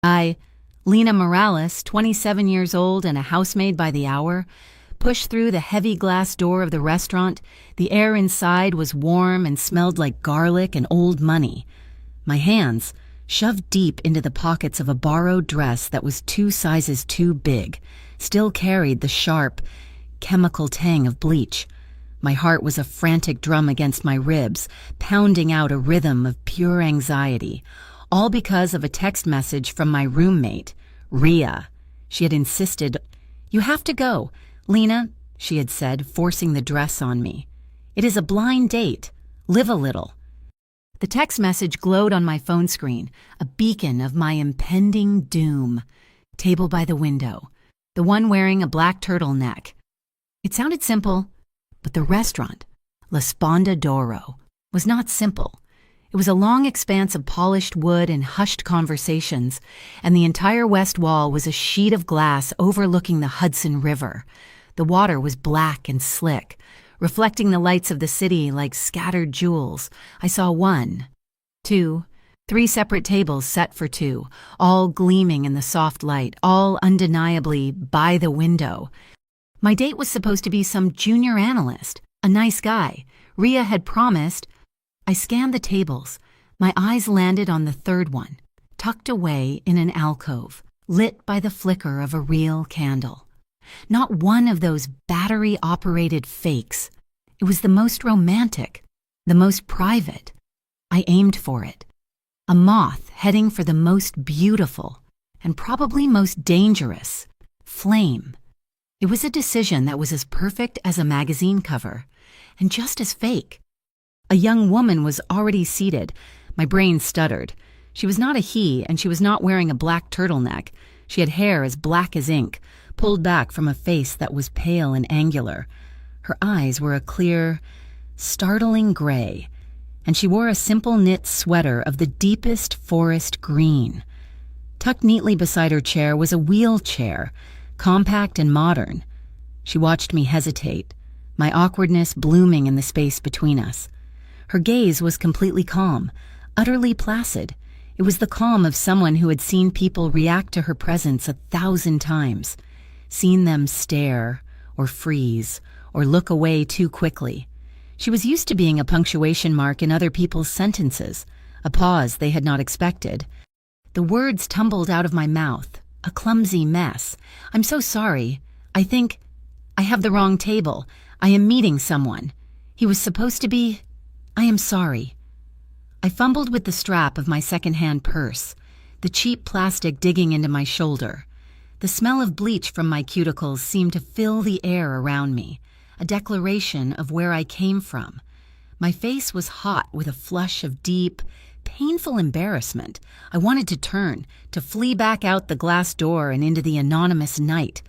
I, Lena Morales, 27 years old and a housemaid by the hour, pushed through the heavy glass door of the restaurant. The air inside was warm and smelled like garlic and old money. My hands, shoved deep into the pockets of a borrowed dress that was 2 sizes too big, still carried the sharp, chemical tang of bleach. My heart was a frantic drum against my ribs, pounding out a rhythm of pure anxiety, all because of a text message from my roommate, Rhea. She had insisted, "You have to go, Lena," she had said, forcing the dress on me. "It is a blind date. Live a little." The text message glowed on my phone screen, a beacon of my impending doom. Table by the window, the one wearing a black turtleneck. It sounded simple, but the restaurant, La Sponda d'Oro, was not simple. It was a long expanse of polished wood and hushed conversations, and the entire west wall was a sheet of glass overlooking the Hudson River. The water was black and slick, reflecting the lights of the city like scattered jewels. I saw 1, 2, 3 separate tables set for 2, all gleaming in the soft light, all undeniably by the window. My date was supposed to be some junior analyst, a nice guy. Rhea had promised. I scanned the tables. My eyes landed on the 3rd one, tucked away in an alcove, lit by the flicker of a real candle. Not one of those battery-operated fakes. It was the most romantic, the most private. I aimed for it. A moth heading for the most beautiful, and probably most dangerous, flame. It was a decision that was as perfect as a magazine cover, and just as fake. A young woman was already seated. My brain stuttered. She was not a he, and she was not wearing a black turtleneck. She had hair as black as ink, pulled back from a face that was pale and angular. Her eyes were a clear, startling gray, and she wore a simple knit sweater of the deepest forest green. Tucked neatly beside her chair was a wheelchair, compact and modern. She watched me hesitate, my awkwardness blooming in the space between us. Her gaze was completely calm, utterly placid. It was the calm of someone who had seen people react to her presence 1,000 times, seen them stare, or freeze, or look away too quickly. She was used to being a punctuation mark in other people's sentences, a pause they had not expected. The words tumbled out of my mouth, a clumsy mess. "I'm so sorry. I think I have the wrong table. I am meeting someone. He was supposed to be... I am sorry." I fumbled with the strap of my second-hand purse, the cheap plastic digging into my shoulder. The smell of bleach from my cuticles seemed to fill the air around me, a declaration of where I came from. My face was hot with a flush of deep, painful embarrassment. I wanted to turn, to flee back out the glass door and into the anonymous night.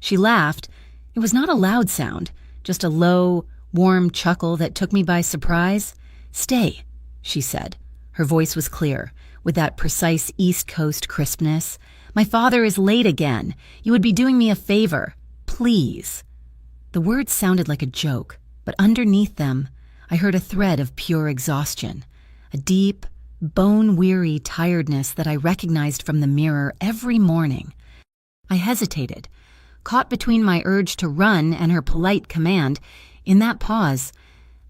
She laughed. It was not a loud sound, just a low, warm chuckle that took me by surprise. "Stay," she said. Her voice was clear, with that precise East Coast crispness. "My father is late again. You would be doing me a favor. Please." The words sounded like a joke, but underneath them, I heard a thread of pure exhaustion, a deep, bone-weary tiredness that I recognized from the mirror every morning. I hesitated, caught between my urge to run and her polite command. In that pause,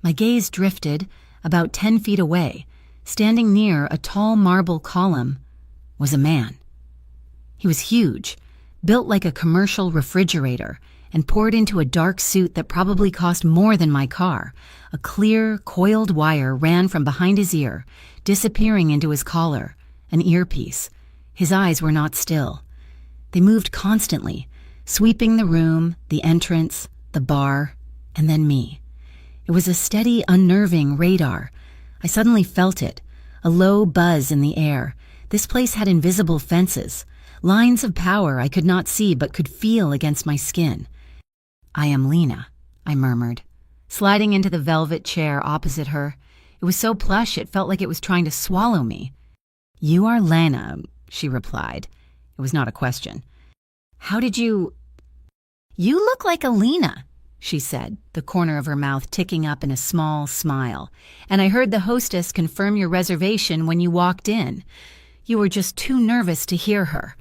my gaze drifted about 10 feet away. Standing near a tall marble column was a man. He was huge, built like a commercial refrigerator, and poured into a dark suit that probably cost more than my car. A clear, coiled wire ran from behind his ear, disappearing into his collar, an earpiece. His eyes were not still. They moved constantly, sweeping the room, the entrance, the bar, and then me. It was a steady, unnerving radar. I suddenly felt it, a low buzz in the air. This place had invisible fences, lines of power I could not see but could feel against my skin. "I am Lena," I murmured, sliding into the velvet chair opposite her. It was so plush it felt like it was trying to swallow me. "You are Lena," she replied. It was not a question. "How did you—" "You look like a Lena," she said, the corner of her mouth ticking up in a small smile. "And I heard the hostess confirm your reservation when you walked in. You were just too nervous to hear her."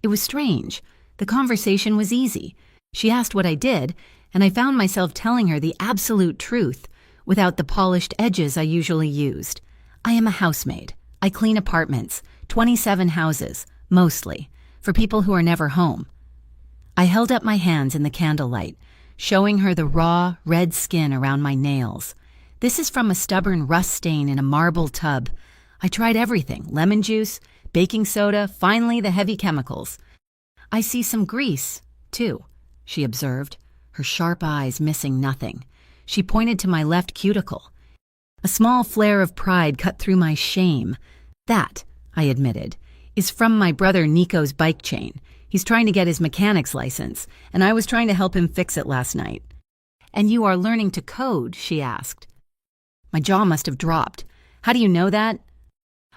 It was strange. The conversation was easy. She asked what I did, and I found myself telling her the absolute truth, without the polished edges I usually used. I am a housemaid. I clean apartments, 27 houses, mostly, for people who are never home. I held up my hands in the candlelight, showing her the raw, red skin around my nails. This is from a stubborn rust stain in a marble tub. I tried everything: lemon juice, baking soda, finally the heavy chemicals. "I see some grease, too," she observed, her sharp eyes missing nothing. She pointed to my left cuticle. A small flare of pride cut through my shame. "That," I admitted, "is from my brother Nico's bike chain. He's trying to get his mechanic's license, and I was trying to help him fix it last night." "And you are learning to code?" she asked. My jaw must have dropped. "How do you know that?"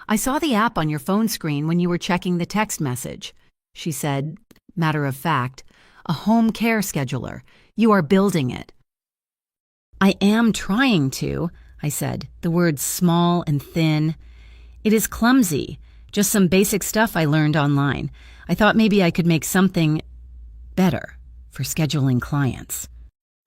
"I saw the app on your phone screen when you were checking the text message," she said, matter of fact. "A home care scheduler. You are building it." "I am trying to," I said, the words small and thin. "It is clumsy, just some basic stuff I learned online. I thought maybe I could make something better for scheduling clients."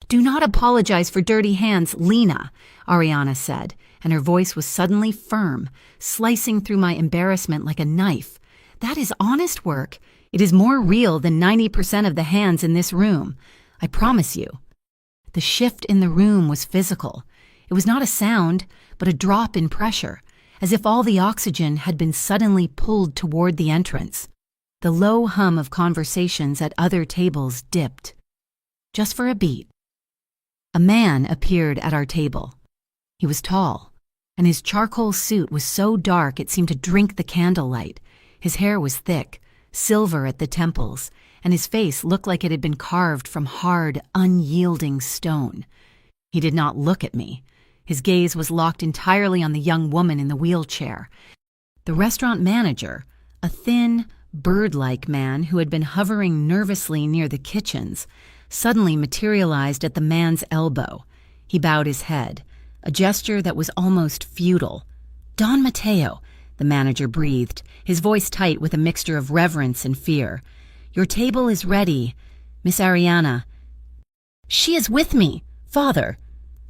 "Do not apologize for dirty hands, Lena," Ariana said, and her voice was suddenly firm, slicing through my embarrassment like a knife. "That is honest work. It is more real than 90% of the hands in this room. I promise you." The shift in the room was physical. It was not a sound, but a drop in pressure, as if all the oxygen had been suddenly pulled toward the entrance. The low hum of conversations at other tables dipped. Just for a beat. A man appeared at our table. He was tall, and his charcoal suit was so dark it seemed to drink the candlelight. His hair was thick, silver at the temples, and his face looked like it had been carved from hard, unyielding stone. He did not look at me. His gaze was locked entirely on the young woman in the wheelchair. The restaurant manager, a thin, bird-like man who had been hovering nervously near the kitchens, suddenly materialized at the man's elbow. He bowed his head, a gesture that was almost futile. "Don Mateo," the manager breathed, his voice tight with a mixture of reverence and fear. "Your table is ready, Miss Ariana." "She is with me, Father,"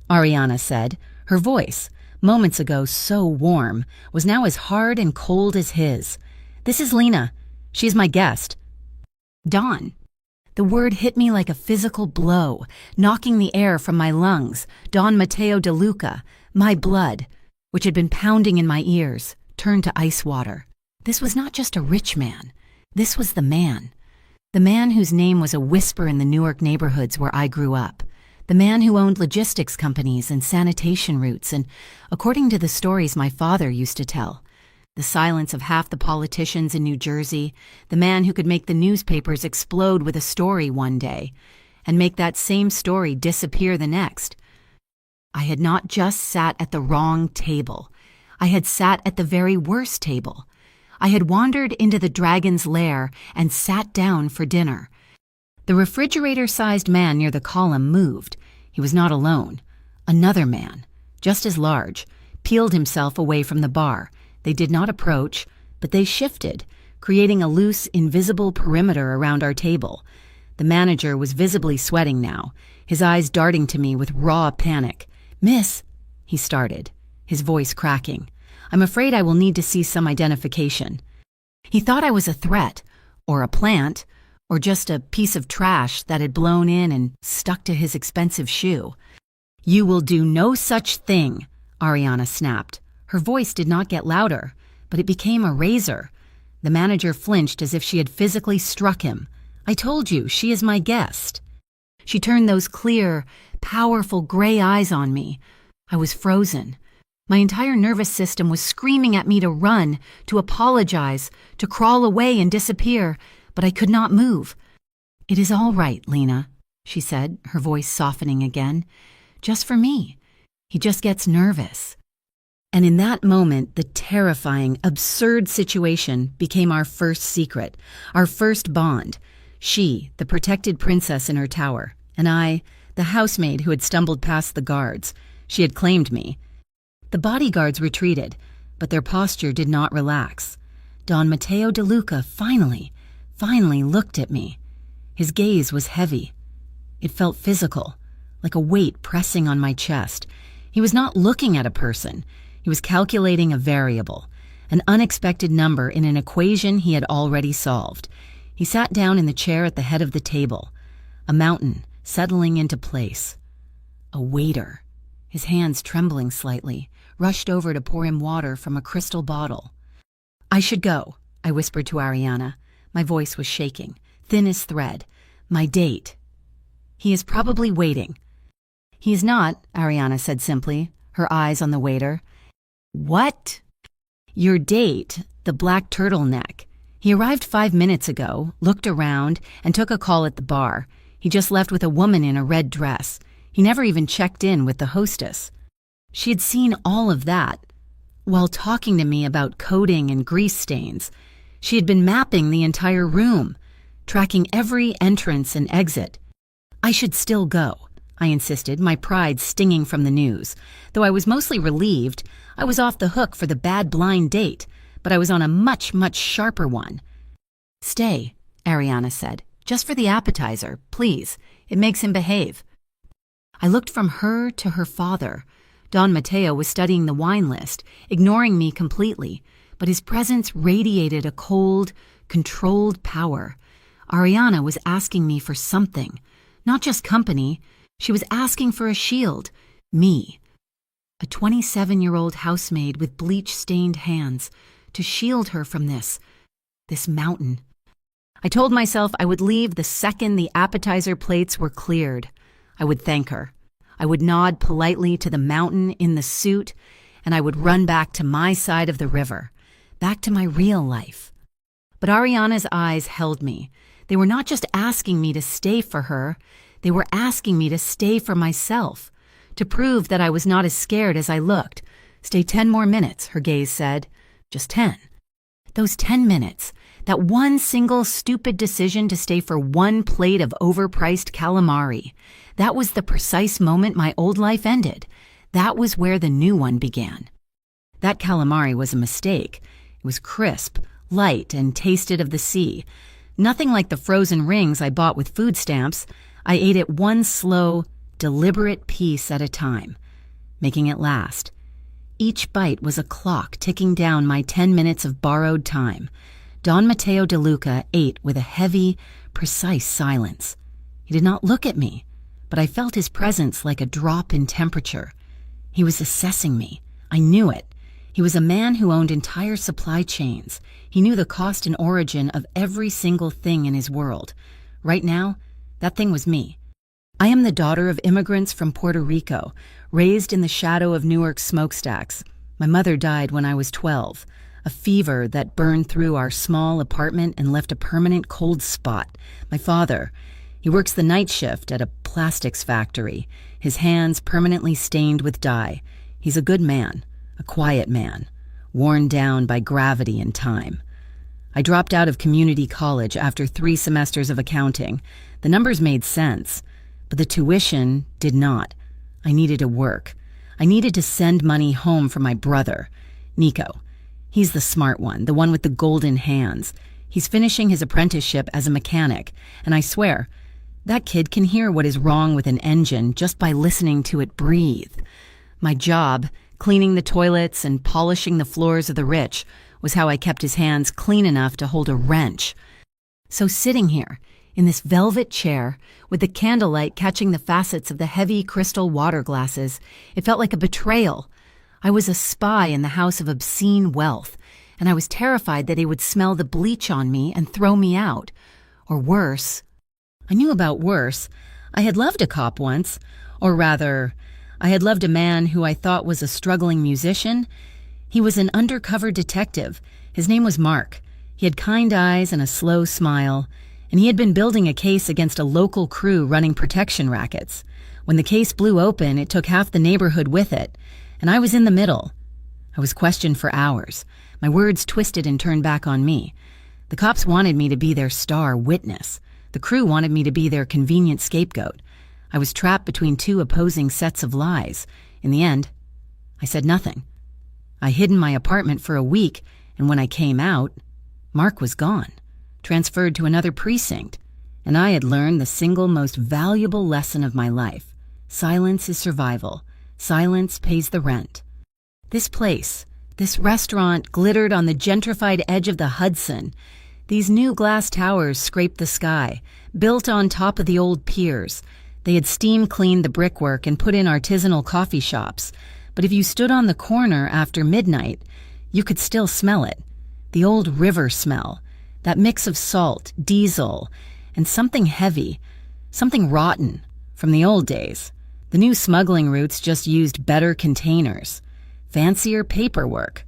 Ariana said. Her voice, moments ago so warm, was now as hard and cold as his. "This is Lena. She is my guest." "Don." The word hit me like a physical blow, knocking the air from my lungs. Don Mateo de Luca, my blood, which had been pounding in my ears, turned to ice water. This was not just a rich man. This was the man. The man whose name was a whisper in the Newark neighborhoods where I grew up. The man who owned logistics companies and sanitation routes and, according to the stories my father used to tell, the silence of half the politicians in New Jersey, the man who could make the newspapers explode with a story one day and make that same story disappear the next. I had not just sat at the wrong table. I had sat at the very worst table. I had wandered into the dragon's lair and sat down for dinner. The refrigerator-sized man near the column moved. He was not alone. Another man, just as large, peeled himself away from the bar. They did not approach, but they shifted, creating a loose, invisible perimeter around our table. The manager was visibly sweating now, his eyes darting to me with raw panic. "Miss," he started, his voice cracking. "I'm afraid I will need to see some identification." He thought I was a threat, or a plant, or just a piece of trash that had blown in and stuck to his expensive shoe. "You will do no such thing," Ariana snapped. Her voice did not get louder, but it became a razor. The manager flinched as if she had physically struck him. "I told you, she is my guest." She turned those clear, powerful gray eyes on me. I was frozen. My entire nervous system was screaming at me to run, to apologize, to crawl away and disappear, but I could not move. "It is all right, Lena," she said, her voice softening again. "Just for me. He just gets nervous." And in that moment, the terrifying, absurd situation became our first secret, our first bond. She, the protected princess in her tower, and I, the housemaid who had stumbled past the guards. She had claimed me. The bodyguards retreated, but their posture did not relax. Don Matteo DeLuca finally looked at me. His gaze was heavy. It felt physical, like a weight pressing on my chest. He was not looking at a person. He was calculating a variable, an unexpected number in an equation he had already solved. He sat down in the chair at the head of the table, a mountain settling into place. A waiter, his hands trembling slightly, rushed over to pour him water from a crystal bottle. "I should go," I whispered to Ariana. My voice was shaking, thin as thread. "My date. He is probably waiting." "He is not," Ariana said simply, her eyes on the waiter. "What?" "Your date, the black turtleneck. He arrived 5 minutes ago, looked around, and took a call at the bar. He just left with a woman in a red dress. He never even checked in with the hostess." She had seen all of that. While talking to me about coding and grease stains, she had been mapping the entire room, tracking every entrance and exit. "I should still go," I insisted, my pride stinging from the news. Though I was mostly relieved, I was off the hook for the bad blind date, but I was on a much, much sharper one. "Stay," Ariana said. "Just for the appetizer, please. It makes him behave." I looked from her to her father. Don Matteo was studying the wine list, ignoring me completely, but his presence radiated a cold, controlled power. Ariana was asking me for something, not just company. She was asking for a shield, me, a 27-year-old housemaid with bleach-stained hands, to shield her from this mountain. I told myself I would leave the second the appetizer plates were cleared. I would thank her. I would nod politely to the mountain in the suit, and I would run back to my side of the river, back to my real life. But Ariana's eyes held me. They were not just asking me to stay for her, they were asking me to stay for myself, to prove that I was not as scared as I looked. "Stay 10 more minutes," her gaze said. Just 10. Those 10 minutes, that one single stupid decision to stay for one plate of overpriced calamari, that was the precise moment my old life ended. That was where the new one began. That calamari was a mistake. It was crisp, light, and tasted of the sea. Nothing like the frozen rings I bought with food stamps. I ate it one slow, deliberate piece at a time, making it last. Each bite was a clock ticking down my 10 minutes of borrowed time. Don Matteo DeLuca ate with a heavy, precise silence. He did not look at me, but I felt his presence like a drop in temperature. He was assessing me. I knew it. He was a man who owned entire supply chains. He knew the cost and origin of every single thing in his world. Right now, that thing was me. I am the daughter of immigrants from Puerto Rico, raised in the shadow of Newark's smokestacks. My mother died when I was 12, a fever that burned through our small apartment and left a permanent cold spot. My father, he works the night shift at a plastics factory, his hands permanently stained with dye. He's a good man, a quiet man, worn down by gravity and time. I dropped out of community college after 3 semesters of accounting. The numbers made sense, but the tuition did not. I needed to work. I needed to send money home for my brother, Nico. He's the smart one, the one with the golden hands. He's finishing his apprenticeship as a mechanic, and I swear, that kid can hear what is wrong with an engine just by listening to it breathe. My job, cleaning the toilets and polishing the floors of the rich, was how I kept his hands clean enough to hold a wrench. So sitting here, in this velvet chair, with the candlelight catching the facets of the heavy crystal water glasses, it felt like a betrayal. I was a spy in the house of obscene wealth, and I was terrified that he would smell the bleach on me and throw me out. Or worse. I knew about worse. I had loved a cop once, or rather, I had loved a man who I thought was a struggling musician. He was an undercover detective. His name was Mark. He had kind eyes and a slow smile, and he had been building a case against a local crew running protection rackets. When the case blew open, it took half the neighborhood with it, and I was in the middle. I was questioned for hours. My words twisted and turned back on me. The cops wanted me to be their star witness. The crew wanted me to be their convenient scapegoat. I was trapped between 2 opposing sets of lies. In the end, I said nothing. I hid in my apartment for a week, and when I came out, Mark was gone, transferred to another precinct, and I had learned the single most valuable lesson of my life. Silence is survival. Silence pays the rent. This place, this restaurant glittered on the gentrified edge of the Hudson. These new glass towers scraped the sky, built on top of the old piers. They had steam-cleaned the brickwork and put in artisanal coffee shops. But if you stood on the corner after midnight, you could still smell it. The old river smell, that mix of salt, diesel, and something heavy, something rotten from the old days. The new smuggling routes just used better containers, fancier paperwork.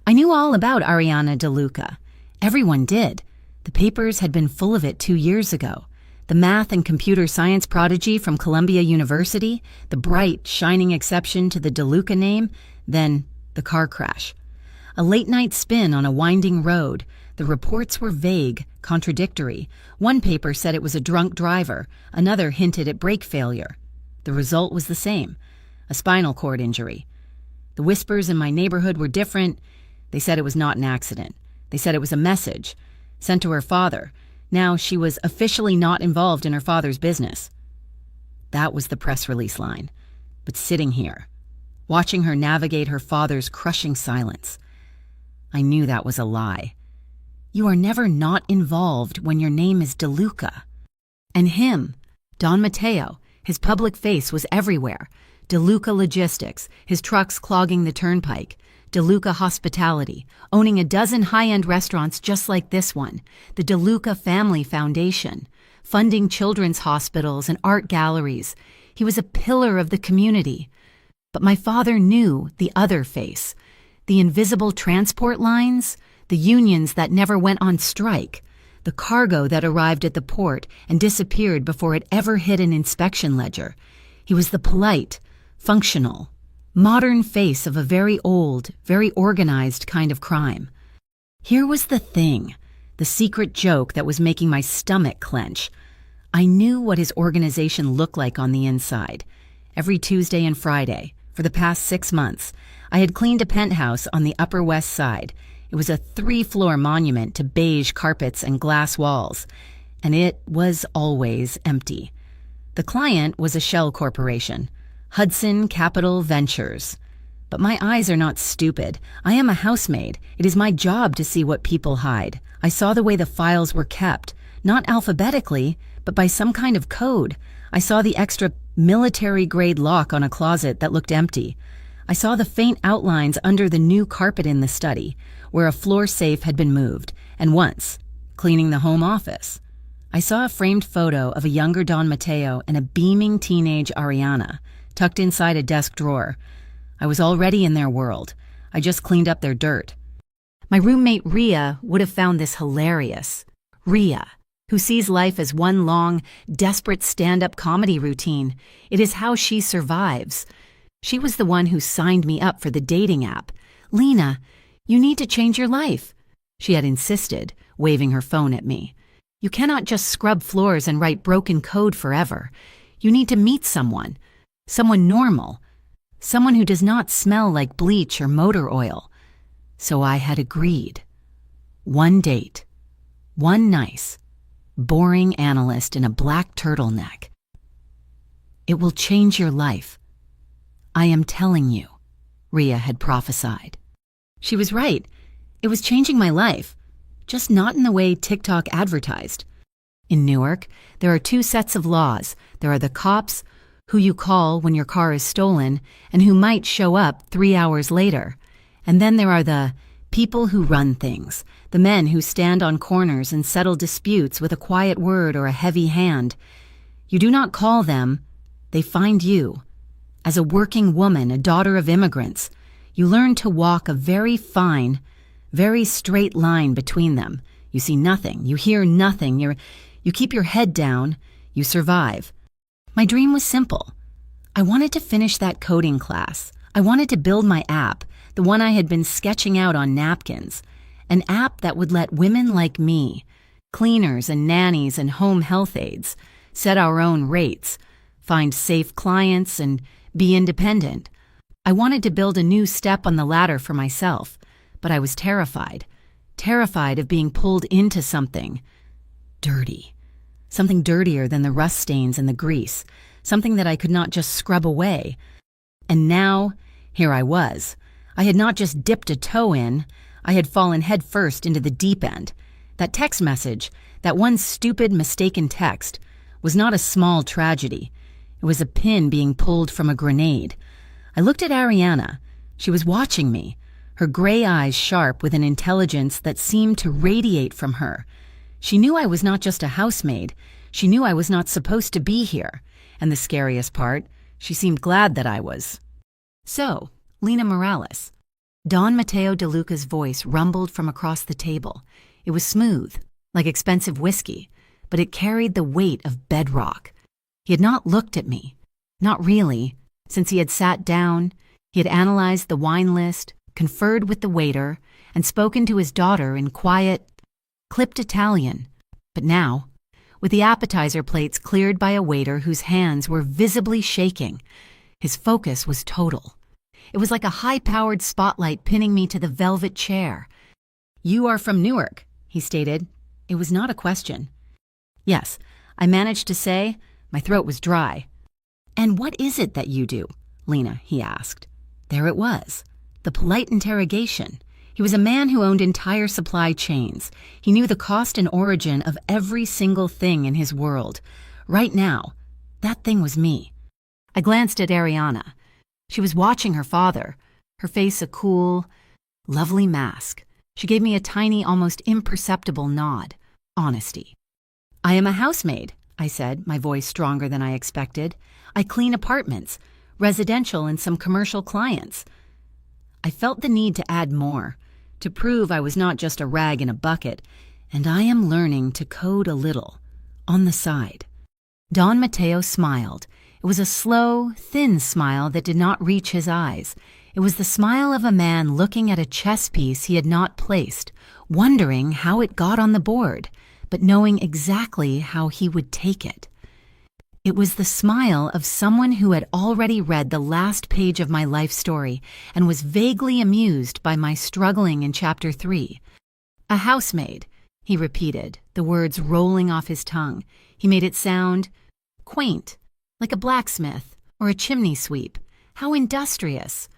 I knew all about Ariana DeLuca. Everyone did. The papers had been full of it 2 years ago. The math and computer science prodigy from Columbia University, the bright, shining exception to the DeLuca name, then the car crash. A late-night spin on a winding road. The reports were vague, contradictory. One paper said it was a drunk driver. Another hinted at brake failure. The result was the same, a spinal cord injury. The whispers in my neighborhood were different. They said it was not an accident. They said it was a message sent to her father. Now she was officially not involved in her father's business. That was the press release line. But sitting here, watching her navigate her father's crushing silence, I knew that was a lie. You are never not involved when your name is DeLuca. And him, Don Mateo, his public face was everywhere. DeLuca Logistics, his trucks clogging the turnpike. DeLuca Hospitality, owning a dozen high-end restaurants just like this one. The DeLuca Family Foundation, funding children's hospitals and art galleries. He was a pillar of the community. But my father knew the other face. The invisible transport lines, the unions that never went on strike, the cargo that arrived at the port and disappeared before it ever hit an inspection ledger. He was the polite, functional, modern face of a very old, very organized kind of crime. Here was the thing, the secret joke that was making my stomach clench. I knew what his organization looked like on the inside. Every Tuesday and Friday, for the past 6 months, I had cleaned a penthouse on the Upper West Side. It was a 3-floor monument to beige carpets and glass walls, and it was always empty. The client was a shell corporation, Hudson Capital Ventures. But my eyes are not stupid. I am a housemaid. It is my job to see what people hide. I saw the way the files were kept, not alphabetically, but by some kind of code. I saw the extra military-grade lock on a closet that looked empty. I saw the faint outlines under the new carpet in the study, where a floor safe had been moved, and once, cleaning the home office, I saw a framed photo of a younger Don Mateo and a beaming teenage Ariana, tucked inside a desk drawer. I was already in their world. I just cleaned up their dirt. My roommate Rhea would have found this hilarious. Rhea, who sees life as one long, desperate stand-up comedy routine. It is how she survives. She was the one who signed me up for the dating app. Lena, you need to change your life, she had insisted, waving her phone at me. You cannot just scrub floors and write broken code forever. You need to meet someone normal, someone who does not smell like bleach or motor oil. So I had agreed. One date, one nice, boring analyst in a black turtleneck. It will change your life. I am telling you, Rhea had prophesied. She was right. It was changing my life, just not in the way TikTok advertised. In Newark, there are 2 sets of laws. There are the cops, who you call when your car is stolen, and who might show up 3 hours later. And then there are the people who run things, the men who stand on corners and settle disputes with a quiet word or a heavy hand. You do not call them, they find you. As a working woman, a daughter of immigrants, you learn to walk a very fine, very straight line between them. You see nothing, you hear nothing, you keep your head down, you survive. My dream was simple. I wanted to finish that coding class. I wanted to build my app, the one I had been sketching out on napkins, an app that would let women like me, cleaners and nannies and home health aides, set our own rates, find safe clients, and be independent. I wanted to build a new step on the ladder for myself, but I was terrified. terrified of being pulled into something dirty. Something dirtier than the rust stains and the grease, something that I could not just scrub away. And now, here I was. I had not just dipped a toe in, I had fallen headfirst into the deep end. That text message, that one stupid, mistaken text, was not a small tragedy. It was a pin being pulled from a grenade. I looked at Ariana. She was watching me, her gray eyes sharp with an intelligence that seemed to radiate from her. She knew I was not just a housemaid. She knew I was not supposed to be here. And the scariest part, she seemed glad that I was. So, Lina Morales. Don Mateo DeLuca's voice rumbled from across the table. It was smooth, like expensive whiskey, but it carried the weight of bedrock. He had not looked at me. Not really. Since he had sat down, he had analyzed the wine list, conferred with the waiter, and spoken to his daughter in quiet, clipped Italian. But now, with the appetizer plates cleared by a waiter whose hands were visibly shaking, his focus was total. It was like a high-powered spotlight pinning me to the velvet chair. "You are from Newark," he stated. It was not a question. Yes, I managed to say. My throat was dry. "And what is it that you do, Lina?" he asked. There it was, the polite interrogation. He was a man who owned entire supply chains. He knew the cost and origin of every single thing in his world. Right now, that thing was me. I glanced at Ariana. She was watching her father, her face a cool, lovely mask. She gave me a tiny, almost imperceptible nod. Honesty. "I am a housemaid," I said, my voice stronger than I expected. "I clean apartments, residential and some commercial clients." I felt the need to add more, to prove I was not just a rag in a bucket, and I am learning to code a little, on the side. Don Mateo smiled. It was a slow, thin smile that did not reach his eyes. It was the smile of a man looking at a chess piece he had not placed, wondering how it got on the board, but knowing exactly how he would take it. It was the smile of someone who had already read the last page of my life story and was vaguely amused by my struggling in Chapter 3. "A housemaid," he repeated, the words rolling off his tongue. He made it sound quaint, like a blacksmith or a chimney sweep. How industrious.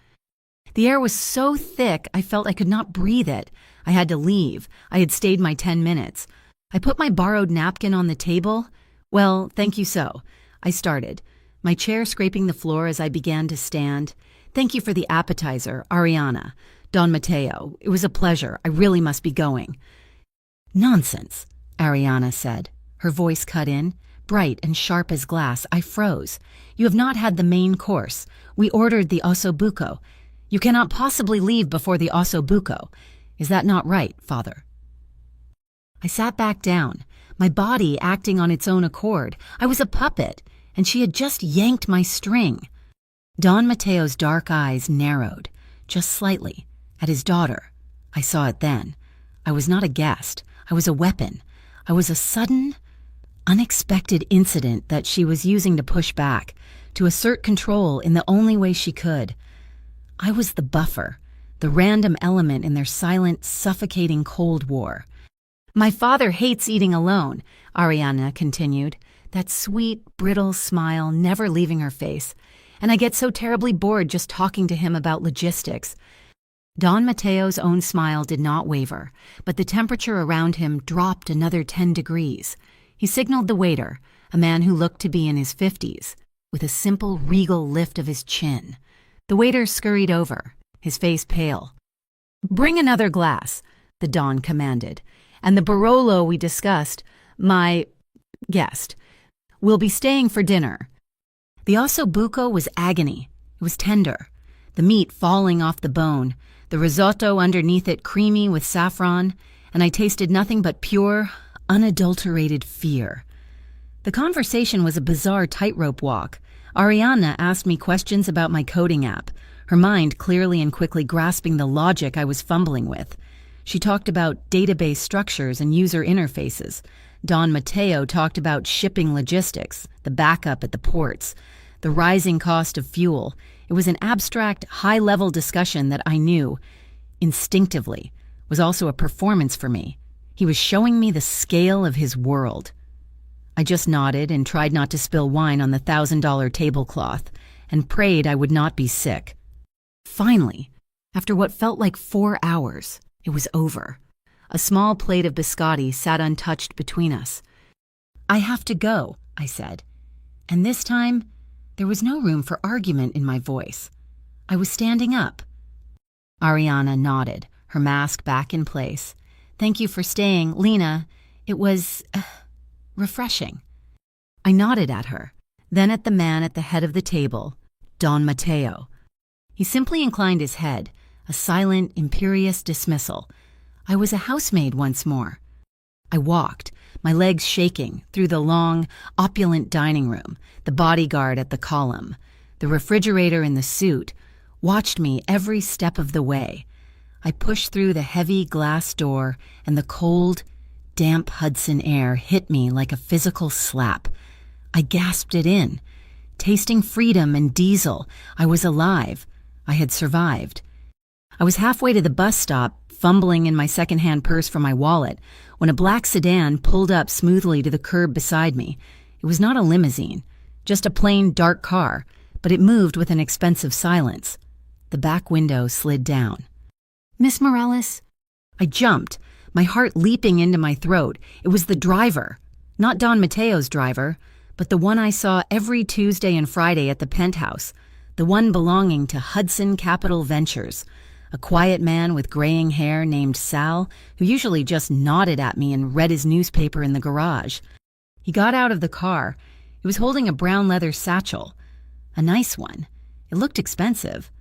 The air was so thick I felt I could not breathe it. I had to leave. I had stayed my 10 minutes. I put my borrowed napkin on the table. "Well, thank you so." I started, my chair scraping the floor as I began to stand. "Thank you for the appetizer, Ariana. Don Mateo, it was a pleasure. I really must be going." "Nonsense," Ariana said. Her voice cut in, bright and sharp as glass. I froze. "You have not had the main course. We ordered the ossobuco. You cannot possibly leave before the ossobuco. Is that not right, Father?" I sat back down, my body acting on its own accord. I was a puppet, and she had just yanked my string. Don Mateo's dark eyes narrowed, just slightly, at his daughter. I saw it then. I was not a guest. I was a weapon. I was a sudden, unexpected incident that she was using to push back, to assert control in the only way she could. I was the buffer, the random element in their silent, suffocating Cold War. "My father hates eating alone," Ariana continued, that sweet, brittle smile never leaving her face, "and I get so terribly bored just talking to him about logistics." Don Mateo's own smile did not waver, but the temperature around him dropped another 10 degrees. He signaled the waiter, a man who looked to be in his 50s, with a simple, regal lift of his chin. The waiter scurried over, his face pale. "Bring another glass," the Don commanded. "And the Barolo we discussed, my guest, will be staying for dinner." The ossobuco was agony. It was tender, the meat falling off the bone, the risotto underneath it creamy with saffron, and I tasted nothing but pure, unadulterated fear. The conversation was a bizarre tightrope walk. Ariana asked me questions about my coding app, her mind clearly and quickly grasping the logic I was fumbling with. She talked about database structures and user interfaces. Don Mateo talked about shipping logistics, the backup at the ports, the rising cost of fuel. It was an abstract, high-level discussion that I knew, instinctively, was also a performance for me. He was showing me the scale of his world. I just nodded and tried not to spill wine on the $1,000 tablecloth and prayed I would not be sick. Finally, after what felt like 4 hours, it was over. A small plate of biscotti sat untouched between us. "I have to go," I said. And this time, there was no room for argument in my voice. I was standing up. Ariana nodded, her mask back in place. "Thank you for staying, Lena. It was refreshing." I nodded at her, then at the man at the head of the table, Don Mateo. He simply inclined his head, a silent, imperious dismissal. I was a housemaid once more. I walked, my legs shaking, through the long, opulent dining room, the bodyguard at the column, the refrigerator in the suit, watched me every step of the way. I pushed through the heavy glass door, and the cold, damp Hudson air hit me like a physical slap. I gasped it in. Tasting freedom and diesel, I was alive. I had survived. I was halfway to the bus stop, fumbling in my second-hand purse for my wallet, when a black sedan pulled up smoothly to the curb beside me. It was not a limousine, just a plain, dark car, but it moved with an expensive silence. The back window slid down. "Miss Morales?" I jumped, my heart leaping into my throat. It was the driver. Not Don Mateo's driver, but the one I saw every Tuesday and Friday at the penthouse, the one belonging to Hudson Capital Ventures, a quiet man with graying hair named Sal, who usually just nodded at me and read his newspaper in the garage. He got out of the car. He was holding a brown leather satchel. A nice one. It looked expensive.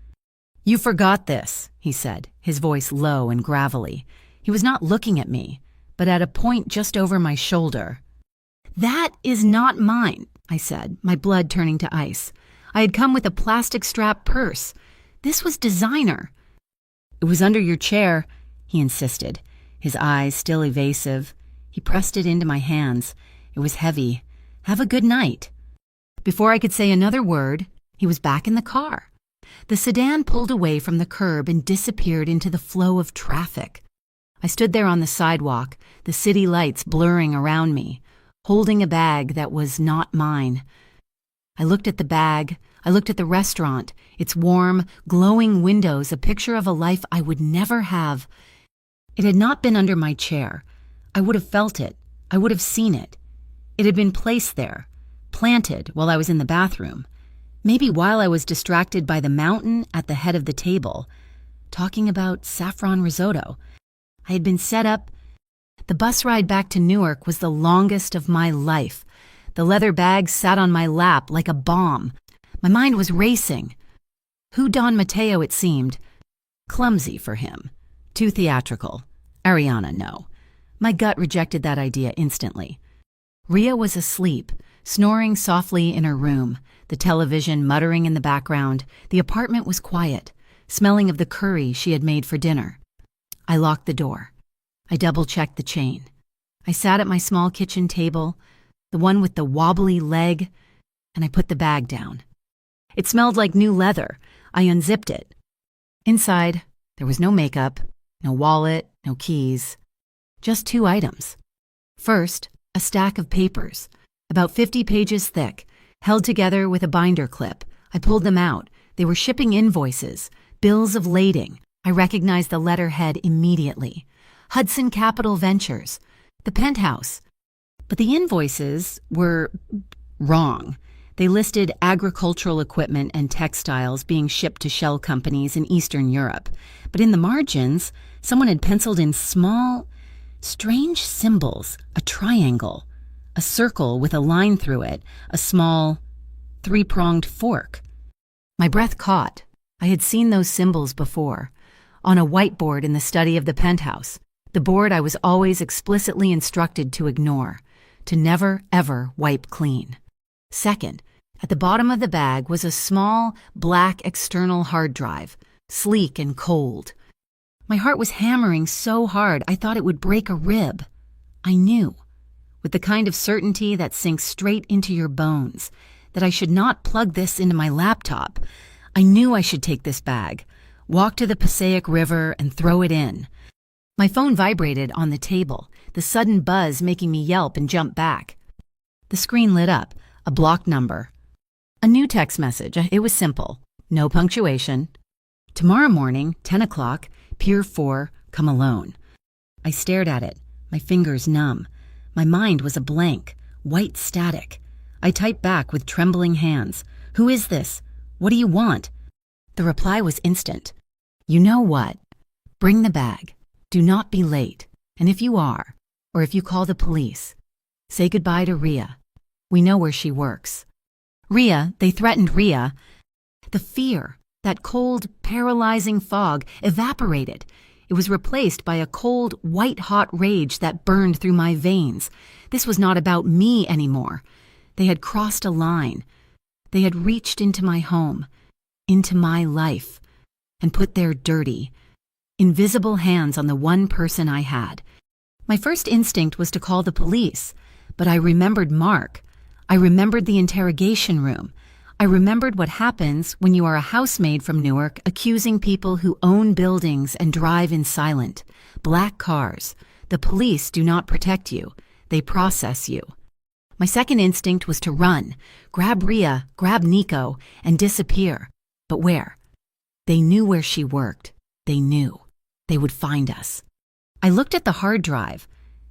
"You forgot this," he said, his voice low and gravelly. He was not looking at me, but at a point just over my shoulder. "That is not mine," I said, my blood turning to ice. I had come with a plastic strap purse. This was designer. "It was under your chair," he insisted, his eyes still evasive. He pressed it into my hands. It was heavy. "Have a good night." Before I could say another word, he was back in the car. The sedan pulled away from the curb and disappeared into the flow of traffic. I stood there on the sidewalk, the city lights blurring around me, holding a bag that was not mine. I looked at the bag. I looked at the restaurant, its warm, glowing windows, a picture of a life I would never have. It had not been under my chair. I would have felt it. I would have seen it. It had been placed there, planted while I was in the bathroom. Maybe while I was distracted by the mountain at the head of the table, talking about saffron risotto. I had been set up. The bus ride back to Newark was the longest of my life. The leather bag sat on my lap like a bomb. My mind was racing. Who Don Mateo, it seemed. Clumsy for him. Too theatrical. Ariana, no. My gut rejected that idea instantly. Rhea was asleep, snoring softly in her room, the television muttering in the background. The apartment was quiet, smelling of the curry she had made for dinner. I locked the door. I double-checked the chain. I sat at my small kitchen table, the one with the wobbly leg, and I put the bag down. It smelled like new leather. I unzipped it. Inside, there was no makeup, no wallet, no keys. Just 2 items. First, a stack of papers, about 50 pages thick, held together with a binder clip. I pulled them out. They were shipping invoices, bills of lading. I recognized the letterhead immediately. Hudson Capital Ventures, the penthouse. But the invoices were wrong. They listed agricultural equipment and textiles being shipped to shell companies in Eastern Europe. But in the margins, someone had penciled in small, strange symbols, a triangle, a circle with a line through it, a small, 3-pronged fork. My breath caught. I had seen those symbols before, on a whiteboard in the study of the penthouse, the board I was always explicitly instructed to ignore, to never, ever wipe clean. Second, at the bottom of the bag was a small, black external hard drive, sleek and cold. My heart was hammering so hard I thought it would break a rib. I knew, with the kind of certainty that sinks straight into your bones, that I should not plug this into my laptop. I knew I should take this bag, walk to the Passaic River and throw it in. My phone vibrated on the table, the sudden buzz making me yelp and jump back. The screen lit up, a blocked number. A new text message. It was simple. No punctuation. Tomorrow morning, 10 o'clock, Pier 4, come alone. I stared at it, my fingers numb. My mind was a blank, white static. I typed back with trembling hands. Who is this? What do you want? The reply was instant. You know what? Bring the bag. Do not be late. And if you are, or if you call the police, say goodbye to Rhea. We know where she works. Rhea, they threatened Rhea. The fear, that cold, paralyzing fog, evaporated. It was replaced by a cold, white-hot rage that burned through my veins. This was not about me anymore. They had crossed a line. They had reached into my home, into my life, and put their dirty, invisible hands on the one person I had. My first instinct was to call the police, but I remembered Mark. I remembered the interrogation room. I remembered what happens when you are a housemaid from Newark accusing people who own buildings and drive in silent, black cars. The police do not protect you. They process you. My second instinct was to run, grab Rhea, grab Nico, and disappear. But where? They knew where she worked. They knew. They would find us. I looked at the hard drive.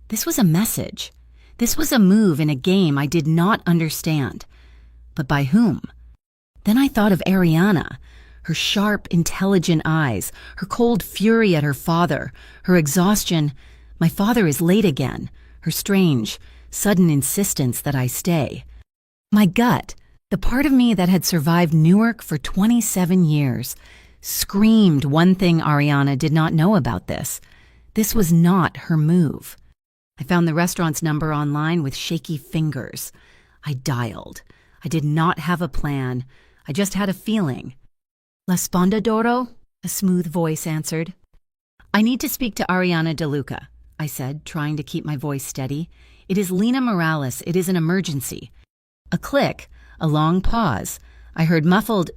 This was a message. This was a move in a game I did not understand. But by whom? Then I thought of Ariana, her sharp, intelligent eyes, her cold fury at her father, her exhaustion. My father is late again, her strange, sudden insistence that I stay. My gut, the part of me that had survived Newark for 27 years, screamed one thing Ariana did not know about this. This was not her move. I found the restaurant's number online with shaky fingers. I dialed. I did not have a plan. I just had a feeling. La Sponda d'Oro? A smooth voice answered. I need to speak to Ariana DeLuca, I said, trying to keep my voice steady. It is Lena Morales. It is an emergency. A click, a long pause. I heard muffled,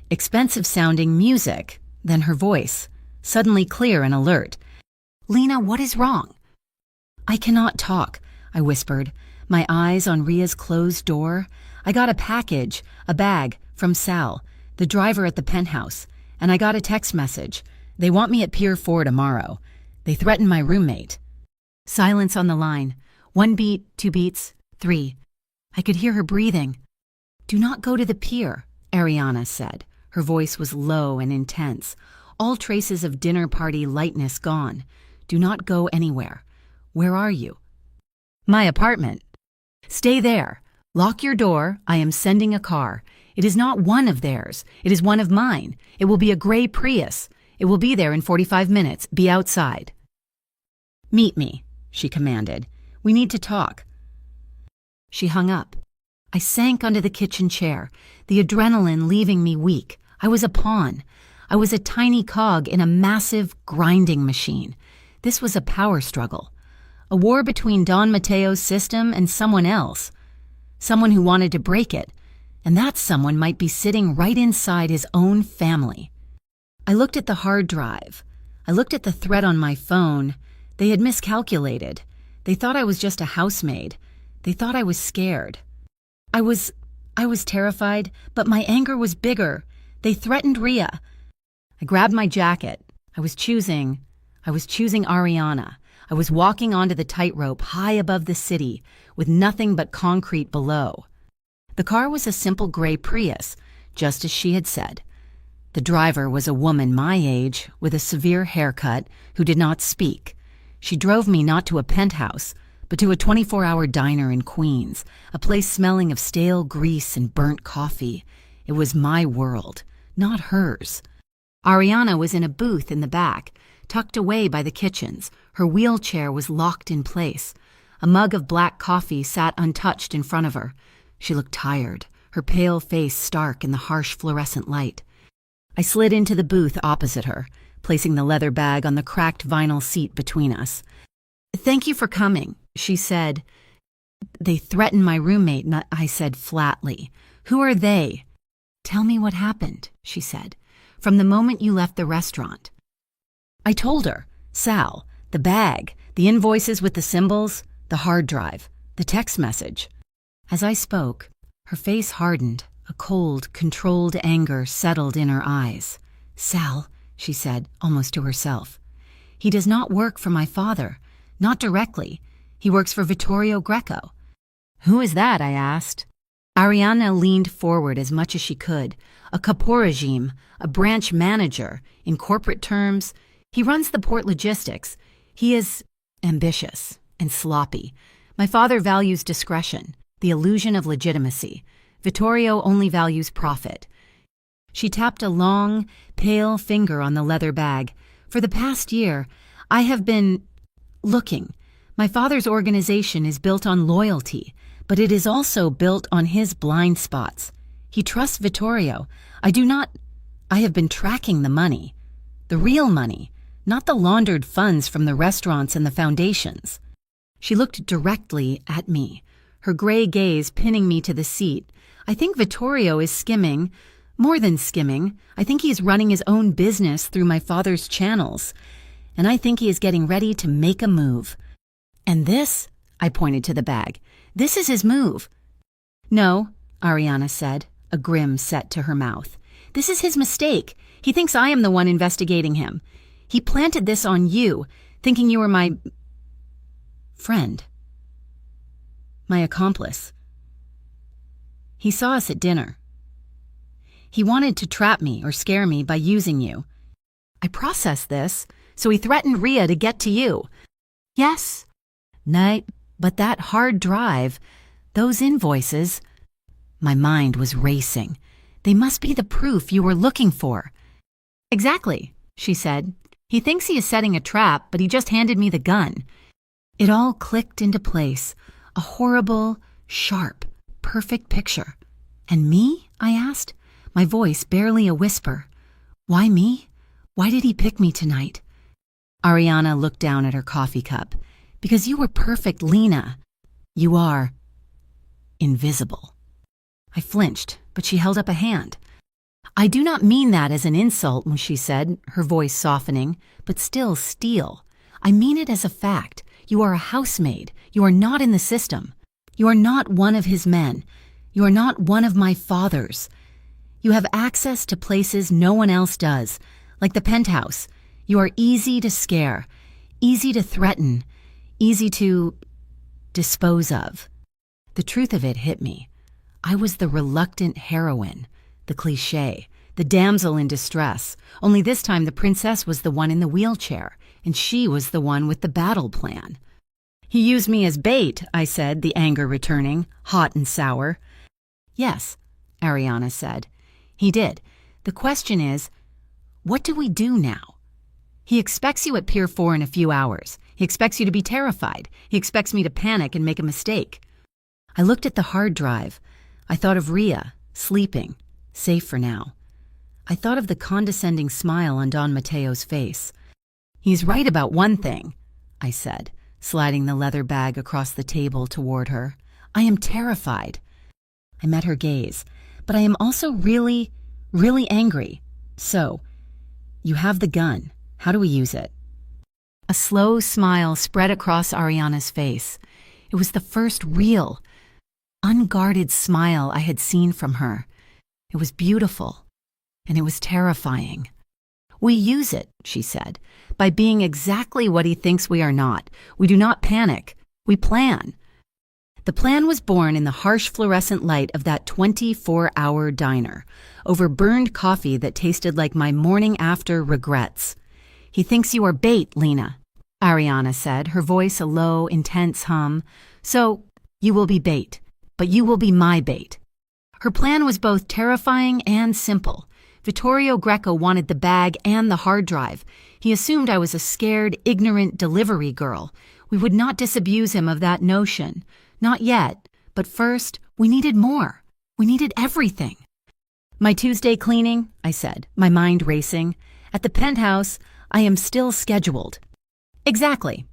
expensive-sounding music, then her voice, suddenly clear and alert. Lena, what is wrong? I cannot talk, I whispered, my eyes on Rhea's closed door. I got a package, a bag, from Sal, the driver at the penthouse, and I got a text message. They want me at Pier 4 tomorrow. They threatened my roommate. Silence on the line. 1 beat, 2 beats, 3. I could hear her breathing. Do not go to the pier, Ariana said. Her voice was low and intense, all traces of dinner party lightness gone. Do not go anywhere. Where are you? My apartment. Stay there. Lock your door. I am sending a car. It is not one of theirs. It is one of mine. It will be a gray Prius. It will be there in 45 minutes. Be outside. Meet me, she commanded. We need to talk. She hung up. I sank onto the kitchen chair, the adrenaline leaving me weak. I was a pawn. I was a tiny cog in a massive, grinding machine. This was a power struggle. A war between Don Mateo's system and someone else. Someone who wanted to break it. And that someone might be sitting right inside his own family. I looked at the hard drive. I looked at the threat on my phone. They had miscalculated. They thought I was just a housemaid. They thought I was scared. I was terrified, but my anger was bigger. They threatened Rhea. I grabbed my jacket. I was choosing Ariana. I was walking onto the tightrope high above the city, with nothing but concrete below. The car was a simple gray Prius, just as she had said. The driver was a woman my age, with a severe haircut, who did not speak. She drove me not to a penthouse, but to a 24-hour diner in Queens, a place smelling of stale grease and burnt coffee. It was my world, not hers. Ariana was in a booth in the back, tucked away by the kitchens. Her wheelchair was locked in place. A mug of black coffee sat untouched in front of her. She looked tired, her pale face stark in the harsh fluorescent light. I slid into the booth opposite her, placing the leather bag on the cracked vinyl seat between us. Thank you for coming, she said. They threatened my roommate, I said flatly. Who are they? Tell me what happened, she said, from the moment you left the restaurant. I told her, Sal, The bag, the invoices with the symbols, the hard drive, the text message. As I spoke, her face hardened. A cold, controlled anger settled in her eyes. "Sal," she said, almost to herself. "He does not work for my father. Not directly. He works for Vittorio Greco." "Who is that?" I asked. Ariana leaned forward as much as she could. "A caporregime, a branch manager. In corporate terms, he runs the port logistics. He is ambitious and sloppy. My father values discretion, the illusion of legitimacy. Vittorio only values profit." She tapped a long, pale finger on the leather bag. "For the past year, I have been looking. My father's organization is built on loyalty, but it is also built on his blind spots. He trusts Vittorio. I have been tracking the money. The real money, not the laundered funds from the restaurants and the foundations." She looked directly at me, her gray gaze pinning me to the seat. "I think Vittorio is skimming. More than skimming. I think he is running his own business through my father's channels. And I think he is getting ready to make a move. And this," I pointed to the bag, "this is his move." "No," Ariana said, a grim set to her mouth. "This is his mistake. He thinks I am the one investigating him. He planted this on you, thinking you were my friend. My accomplice. He saw us at dinner. He wanted to trap me or scare me by using you. I processed this, so he threatened Rhea to get to you." "Yes." "Night, but that hard drive, those invoices." My mind was racing. "They must be the proof you were looking for." "Exactly," she said. "He thinks he is setting a trap, but he just handed me the gun." It all clicked into place, a horrible, sharp, perfect picture. "And me?" I asked, my voice barely a whisper. "Why me? Why did he pick me tonight?" Ariana looked down at her coffee cup. "Because you were perfect, Lena. You are invisible." I flinched, but she held up a hand. "I do not mean that as an insult," she said, her voice softening, but still steel. "I mean it as a fact. You are a housemaid. You are not in the system. You are not one of his men. You are not one of my fathers. You have access to places no one else does, like the penthouse. You are easy to scare, easy to threaten, easy to dispose of." The truth of it hit me. I was the reluctant heroine, the cliché, the damsel in distress, only this time the princess was the one in the wheelchair, and she was the one with the battle plan. "He used me as bait," I said, the anger returning, hot and sour. "Yes," Ariana said. "He did. The question is, what do we do now? He expects you at Pier 4 in a few hours. He expects you to be terrified. He expects me to panic and make a mistake." I looked at the hard drive. I thought of Rhea, sleeping, safe for now. I thought of the condescending smile on Don Matteo's face. "He's right about one thing," I said, sliding the leather bag across the table toward her. "I am terrified." I met her gaze, but I am also really, really angry. "So, you have the gun. How do we use it?" A slow smile spread across Ariana's face. It was the first real, unguarded smile I had seen from her. It was beautiful, and it was terrifying. "We use it," she said, "by being exactly what he thinks we are not. We do not panic. We plan." The plan was born in the harsh fluorescent light of that 24-hour diner, over burned coffee that tasted like my morning after regrets. "He thinks you are bait, Lena," Ariana said, her voice a low, intense hum. "So, you will be bait, but you will be my bait." Her plan was both terrifying and simple. Vittorio Greco wanted the bag and the hard drive. He assumed I was a scared, ignorant delivery girl. We would not disabuse him of that notion. Not yet, but first, we needed more. We needed everything. "My Tuesday cleaning," I said, my mind racing. "At the penthouse, I am still scheduled." "Exactly,"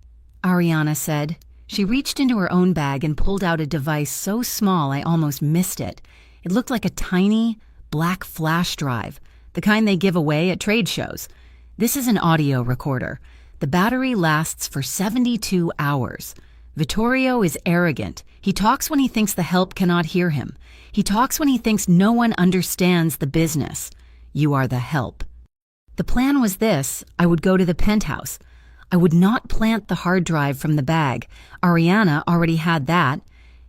Ariana said. She reached into her own bag and pulled out a device so small I almost missed it. It looked like a tiny, black flash drive, the kind they give away at trade shows. "This is an audio recorder. The battery lasts for 72 hours. Vittorio is arrogant. He talks when he thinks the help cannot hear him. He talks when he thinks no one understands the business. You are the help. The plan was this: I would go to the penthouse. I would not plant the hard drive from the bag. Ariana already had that,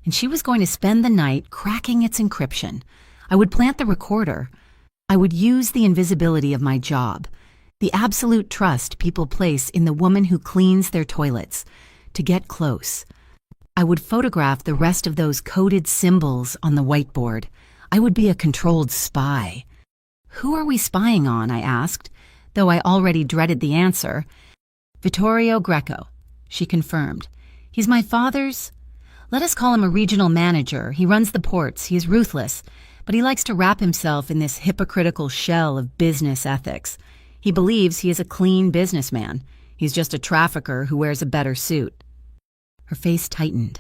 and she was going to spend the night cracking its encryption. I would plant the recorder. I would use the invisibility of my job, the absolute trust people place in the woman who cleans their toilets, to get close. I would photograph the rest of those coded symbols on the whiteboard. I would be a controlled spy. Who are we spying on? I asked, though I already dreaded the answer. Vittorio Greco, she confirmed. He's my father's. Let us call him a regional manager. He runs the ports. He is ruthless, but he likes to wrap himself in this hypocritical shell of business ethics. He believes he is a clean businessman. He's just a trafficker who wears a better suit. Her face tightened,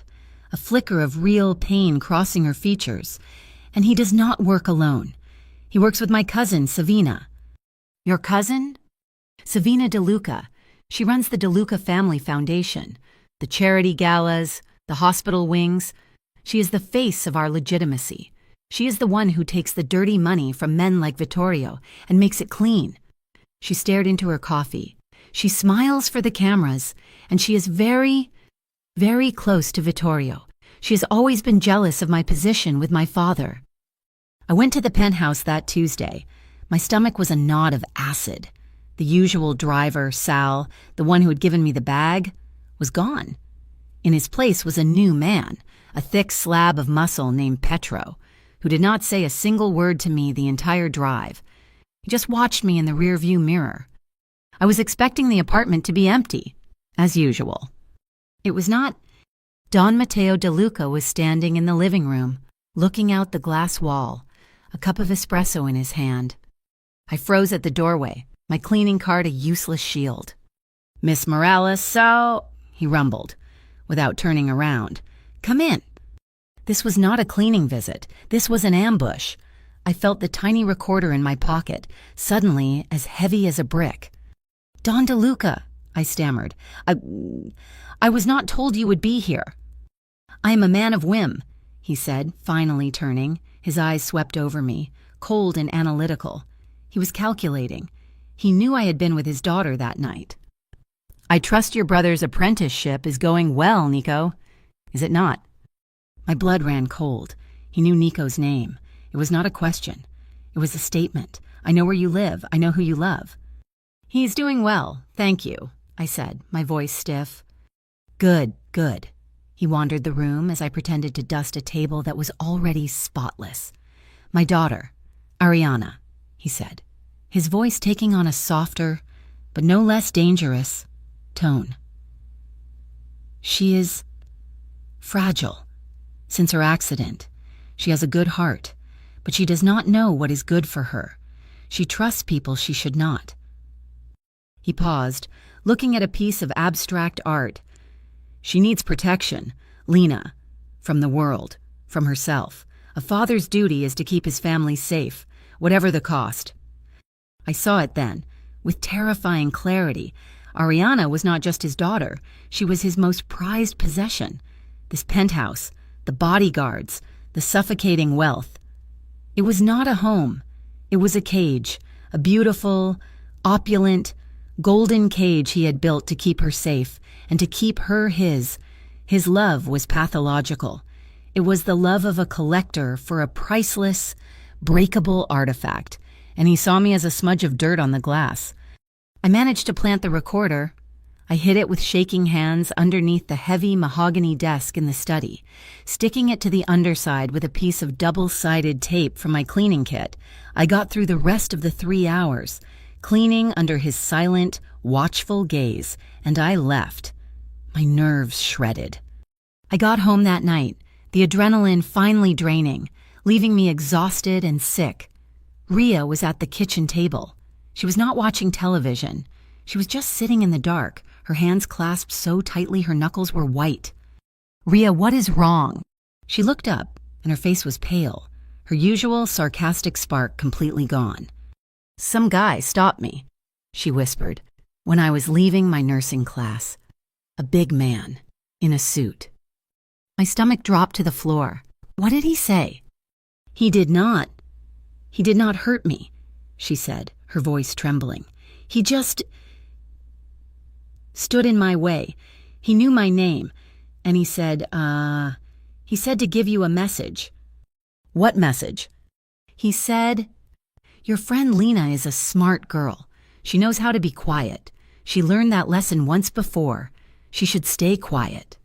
a flicker of real pain crossing her features. And he does not work alone. He works with my cousin, Savina. Your cousin? Savina DeLuca. She runs the DeLuca Family Foundation, the charity galas, the hospital wings. She is the face of our legitimacy. She is the one who takes the dirty money from men like Vittorio and makes it clean. She stared into her coffee. She smiles for the cameras, and she is very, very close to Vittorio. She has always been jealous of my position with my father. I went to the penthouse that Tuesday. My stomach was a knot of acid. The usual driver, Sal, the one who had given me the bag, was gone. In his place was a new man, a thick slab of muscle named Petro, who did not say a single word to me the entire drive. He just watched me in the rearview mirror. I was expecting the apartment to be empty, as usual. It was not. Don Matteo DeLuca was standing in the living room, looking out the glass wall, a cup of espresso in his hand. I froze at the doorway, my cleaning cart a useless shield. Miss Morales, so, he rumbled, without turning around. Come in. This was not a cleaning visit. This was an ambush. I felt the tiny recorder in my pocket, suddenly as heavy as a brick. Don DeLuca, I stammered. I was not told you would be here. I am a man of whim, he said, finally turning. His eyes swept over me, cold and analytical. He was calculating. He knew I had been with his daughter that night. I trust your brother's apprenticeship is going well, Nico. Is it not? My blood ran cold. He knew Nico's name. It was not a question. It was a statement. I know where you live. I know who you love. He's doing well, thank you, I said, my voice stiff. Good, good. He wandered the room as I pretended to dust a table that was already spotless. My daughter, Ariana, he said, his voice taking on a softer, but no less dangerous, tone. She is fragile. Since her accident, she has a good heart, but she does not know what is good for her. She trusts people she should not. He paused, looking at a piece of abstract art. She needs protection, Lena, from the world, from herself. A father's duty is to keep his family safe, whatever the cost. I saw it then, with terrifying clarity. Ariana was not just his daughter, she was his most prized possession. This penthouse, the bodyguards, the suffocating wealth. It was not a home. It was a cage, a beautiful, opulent, golden cage he had built to keep her safe and to keep her his. His love was pathological. It was the love of a collector for a priceless, breakable artifact, and he saw me as a smudge of dirt on the glass. I managed to plant the recorder. I hid it with shaking hands underneath the heavy mahogany desk in the study, sticking it to the underside with a piece of double-sided tape from my cleaning kit. I got through the rest of the 3 hours, cleaning under his silent, watchful gaze, and I left, my nerves shredded. I got home that night, the adrenaline finally draining, leaving me exhausted and sick. Ria was at the kitchen table. She was not watching television. She was just sitting in the dark, her hands clasped so tightly her knuckles were white. Ria, what is wrong? She looked up, and her face was pale, her usual sarcastic spark completely gone. Some guy stopped me, she whispered. when I was leaving my nursing class. A big man, in a suit. My stomach dropped to the floor. What did he say? He did not hurt me, she said, her voice trembling. He just stood in my way. He knew my name, and he said to give you a message. What message? He said, your friend Lena is a smart girl. She knows how to be quiet. She learned that lesson once before. She should stay quiet.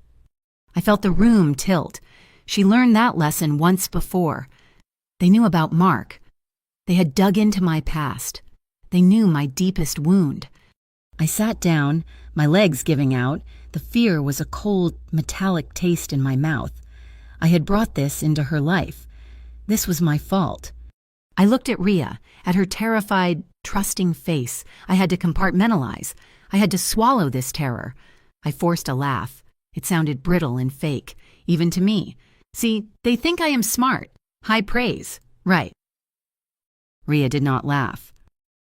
I felt the room tilt. She learned that lesson once before. They knew about Mark. They had dug into my past. They knew my deepest wound. I sat down, my legs giving out. The fear was a cold, metallic taste in my mouth. I had brought this into her life. This was my fault. I looked at Rhea, at her terrified, trusting face. I had to compartmentalize. I had to swallow this terror. I forced a laugh. It sounded brittle and fake, even to me. See, they think I am smart. High praise. Right. Rhea did not laugh.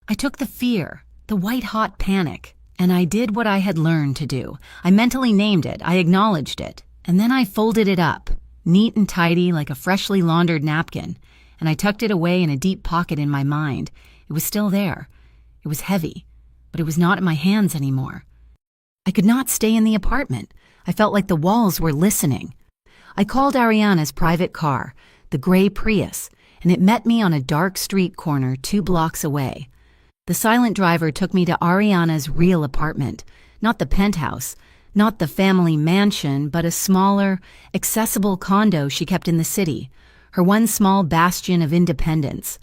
I took the fear, the white-hot panic, and I did what I had learned to do. I mentally named it, I acknowledged it, and then I folded it up, neat and tidy like a freshly laundered napkin, and I tucked it away in a deep pocket in my mind. It was still there. It was heavy, but it was not in my hands anymore. I could not stay in the apartment. I felt like the walls were listening. I called Ariana's private car, the gray Prius, and it met me on a dark street corner 2 blocks away. The silent driver took me to Ariana's real apartment, not the penthouse, not the family mansion, but a smaller, accessible condo she kept in the city, her one small bastion of independence.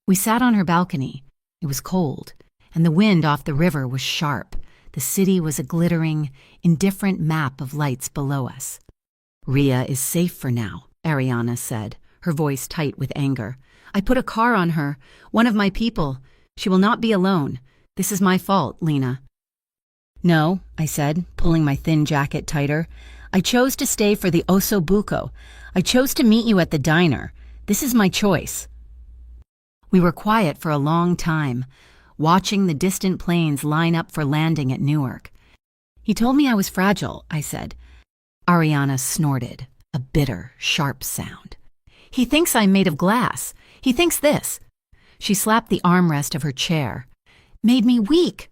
We sat on her balcony. It was cold, and the wind off the river was sharp. The city was a glittering, indifferent map of lights below us. Rhea is safe for now, Ariana said, her voice tight with anger. I put a car on her, one of my people. She will not be alone. This is my fault, Lena. No, I said, pulling my thin jacket tighter. I chose to stay for the osso buco. I chose to meet you at the diner. This is my choice. We were quiet for a long time, watching the distant planes line up for landing at Newark. He told me I was fragile, I said. Ariana snorted, a bitter, sharp sound. He thinks I'm made of glass. He thinks this. She slapped the armrest of her chair. Made me weak.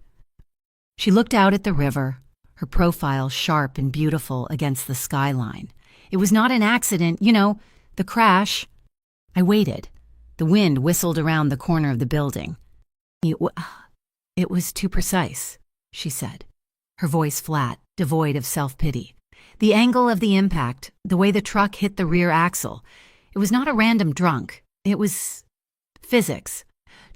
She looked out at the river, her profile sharp and beautiful against the skyline. It was not an accident, the crash. I waited. The wind whistled around the corner of the building. It was too precise, she said, her voice flat, devoid of self-pity. The angle of the impact, the way the truck hit the rear axle. It was not a random drunk. It was physics.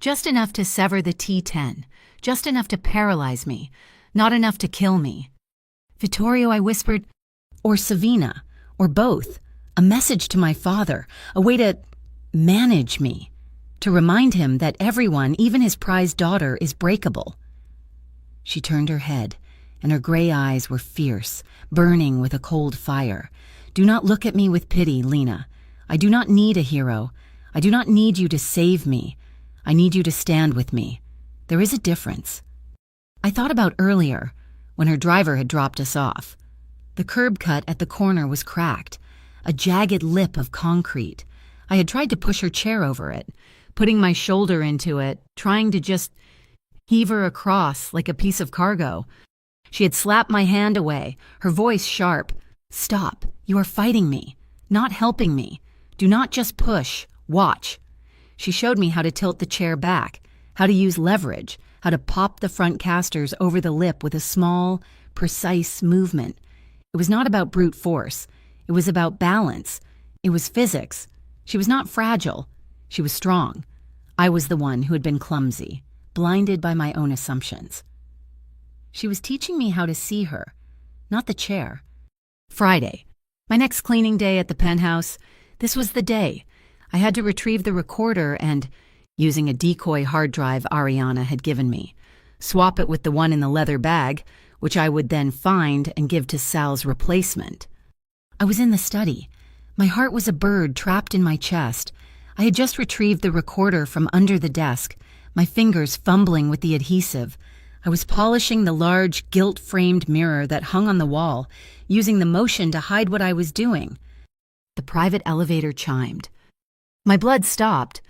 Just enough to sever the T10. Just enough to paralyze me. Not enough to kill me. Vittorio, I whispered, or Savina, or both. A message to my father. A way to manage me. To remind him that everyone, even his prized daughter, is breakable. She turned her head, and her gray eyes were fierce, burning with a cold fire. Do not look at me with pity, Lena. I do not need a hero. I do not need you to save me. I need you to stand with me. There is a difference. I thought about earlier, when her driver had dropped us off. The curb cut at the corner was cracked, a jagged lip of concrete. I had tried to push her chair over it, putting my shoulder into it, trying to just heave her across like a piece of cargo. She had slapped my hand away, her voice sharp. Stop, you are fighting me, not helping me. Do not just push, watch. She showed me how to tilt the chair back, how to use leverage, how to pop the front casters over the lip with a small, precise movement. It was not about brute force. It was about balance. It was physics. She was not fragile. She was strong. I was the one who had been clumsy, blinded by my own assumptions. She was teaching me how to see her, not the chair. Friday, my next cleaning day at the penthouse. This was the day. I had to retrieve the recorder and, using a decoy hard drive Ariana had given me, swap it with the one in the leather bag, which I would then find and give to Sal's replacement. I was in the study. My heart was a bird trapped in my chest. I had just retrieved the recorder from under the desk, my fingers fumbling with the adhesive. I was polishing the large, gilt-framed mirror that hung on the wall, using the motion to hide what I was doing. The private elevator chimed. My blood stopped.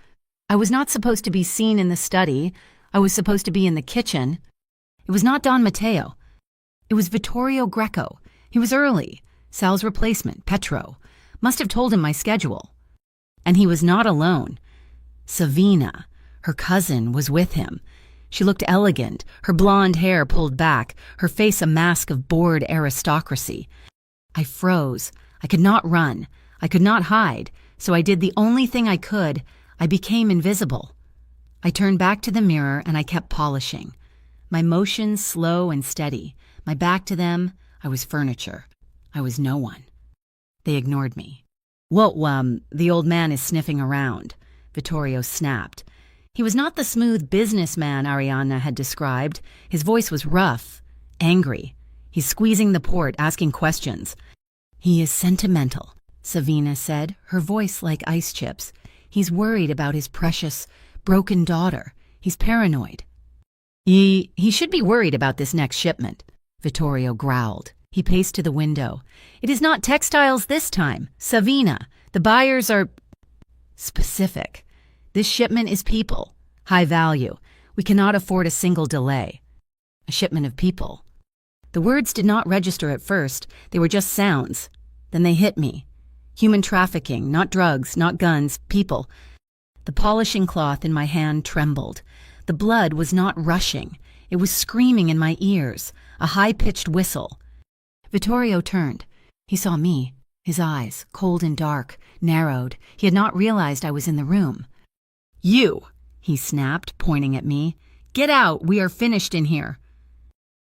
I was not supposed to be seen in the study. I was supposed to be in the kitchen. It was not Don Matteo. It was Vittorio Greco. He was early. Sal's replacement, Petro. Must have told him my schedule. And he was not alone. Savina, her cousin, was with him. She looked elegant, her blonde hair pulled back, her face a mask of bored aristocracy. I froze. I could not run. I could not hide, so I did the only thing I could. I became invisible. I turned back to the mirror and I kept polishing. My motions slow and steady. My back to them, I was furniture. I was no one. They ignored me. Whoa, the old man is sniffing around, Vittorio snapped. He was not the smooth businessman Arianna had described. His voice was rough, angry. He's squeezing the port, asking questions. He is sentimental, Savina said, her voice like ice chips. He's worried about his precious, broken daughter. He's paranoid. He should be worried about this next shipment, Vittorio growled. He paced to the window. It is not textiles this time, Savina. The buyers are specific. This shipment is people, high value. We cannot afford a single delay. A shipment of people. The words did not register at first. They were just sounds. Then they hit me. Human trafficking, not drugs, not guns, people. The polishing cloth in my hand trembled. The blood was not rushing. It was screaming in my ears, a high-pitched whistle. Vittorio turned. He saw me, his eyes, cold and dark, narrowed. He had not realized I was in the room. You, he snapped, pointing at me. Get out, we are finished in here.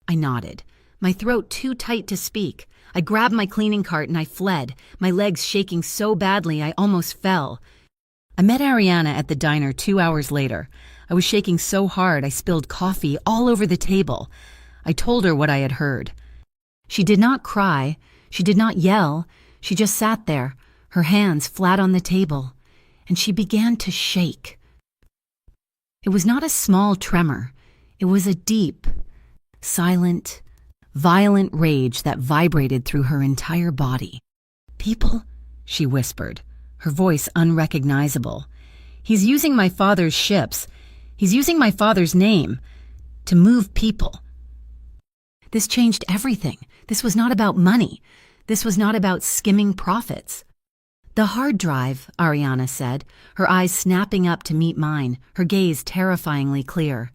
I nodded, my throat too tight to speak. I grabbed my cleaning cart and I fled, my legs shaking so badly I almost fell. I met Arianna at the diner 2 hours later. I was shaking so hard I spilled coffee all over the table. I told her what I had heard. She did not cry. She did not yell. She just sat there, her hands flat on the table, and she began to shake. It was not a small tremor. It was a deep, silent, violent rage that vibrated through her entire body. People, she whispered, her voice unrecognizable. He's using my father's ships. He's using my father's name to move people. This changed everything. This was not about money. This was not about skimming profits. The hard drive, Arianna said, her eyes snapping up to meet mine, her gaze terrifyingly clear.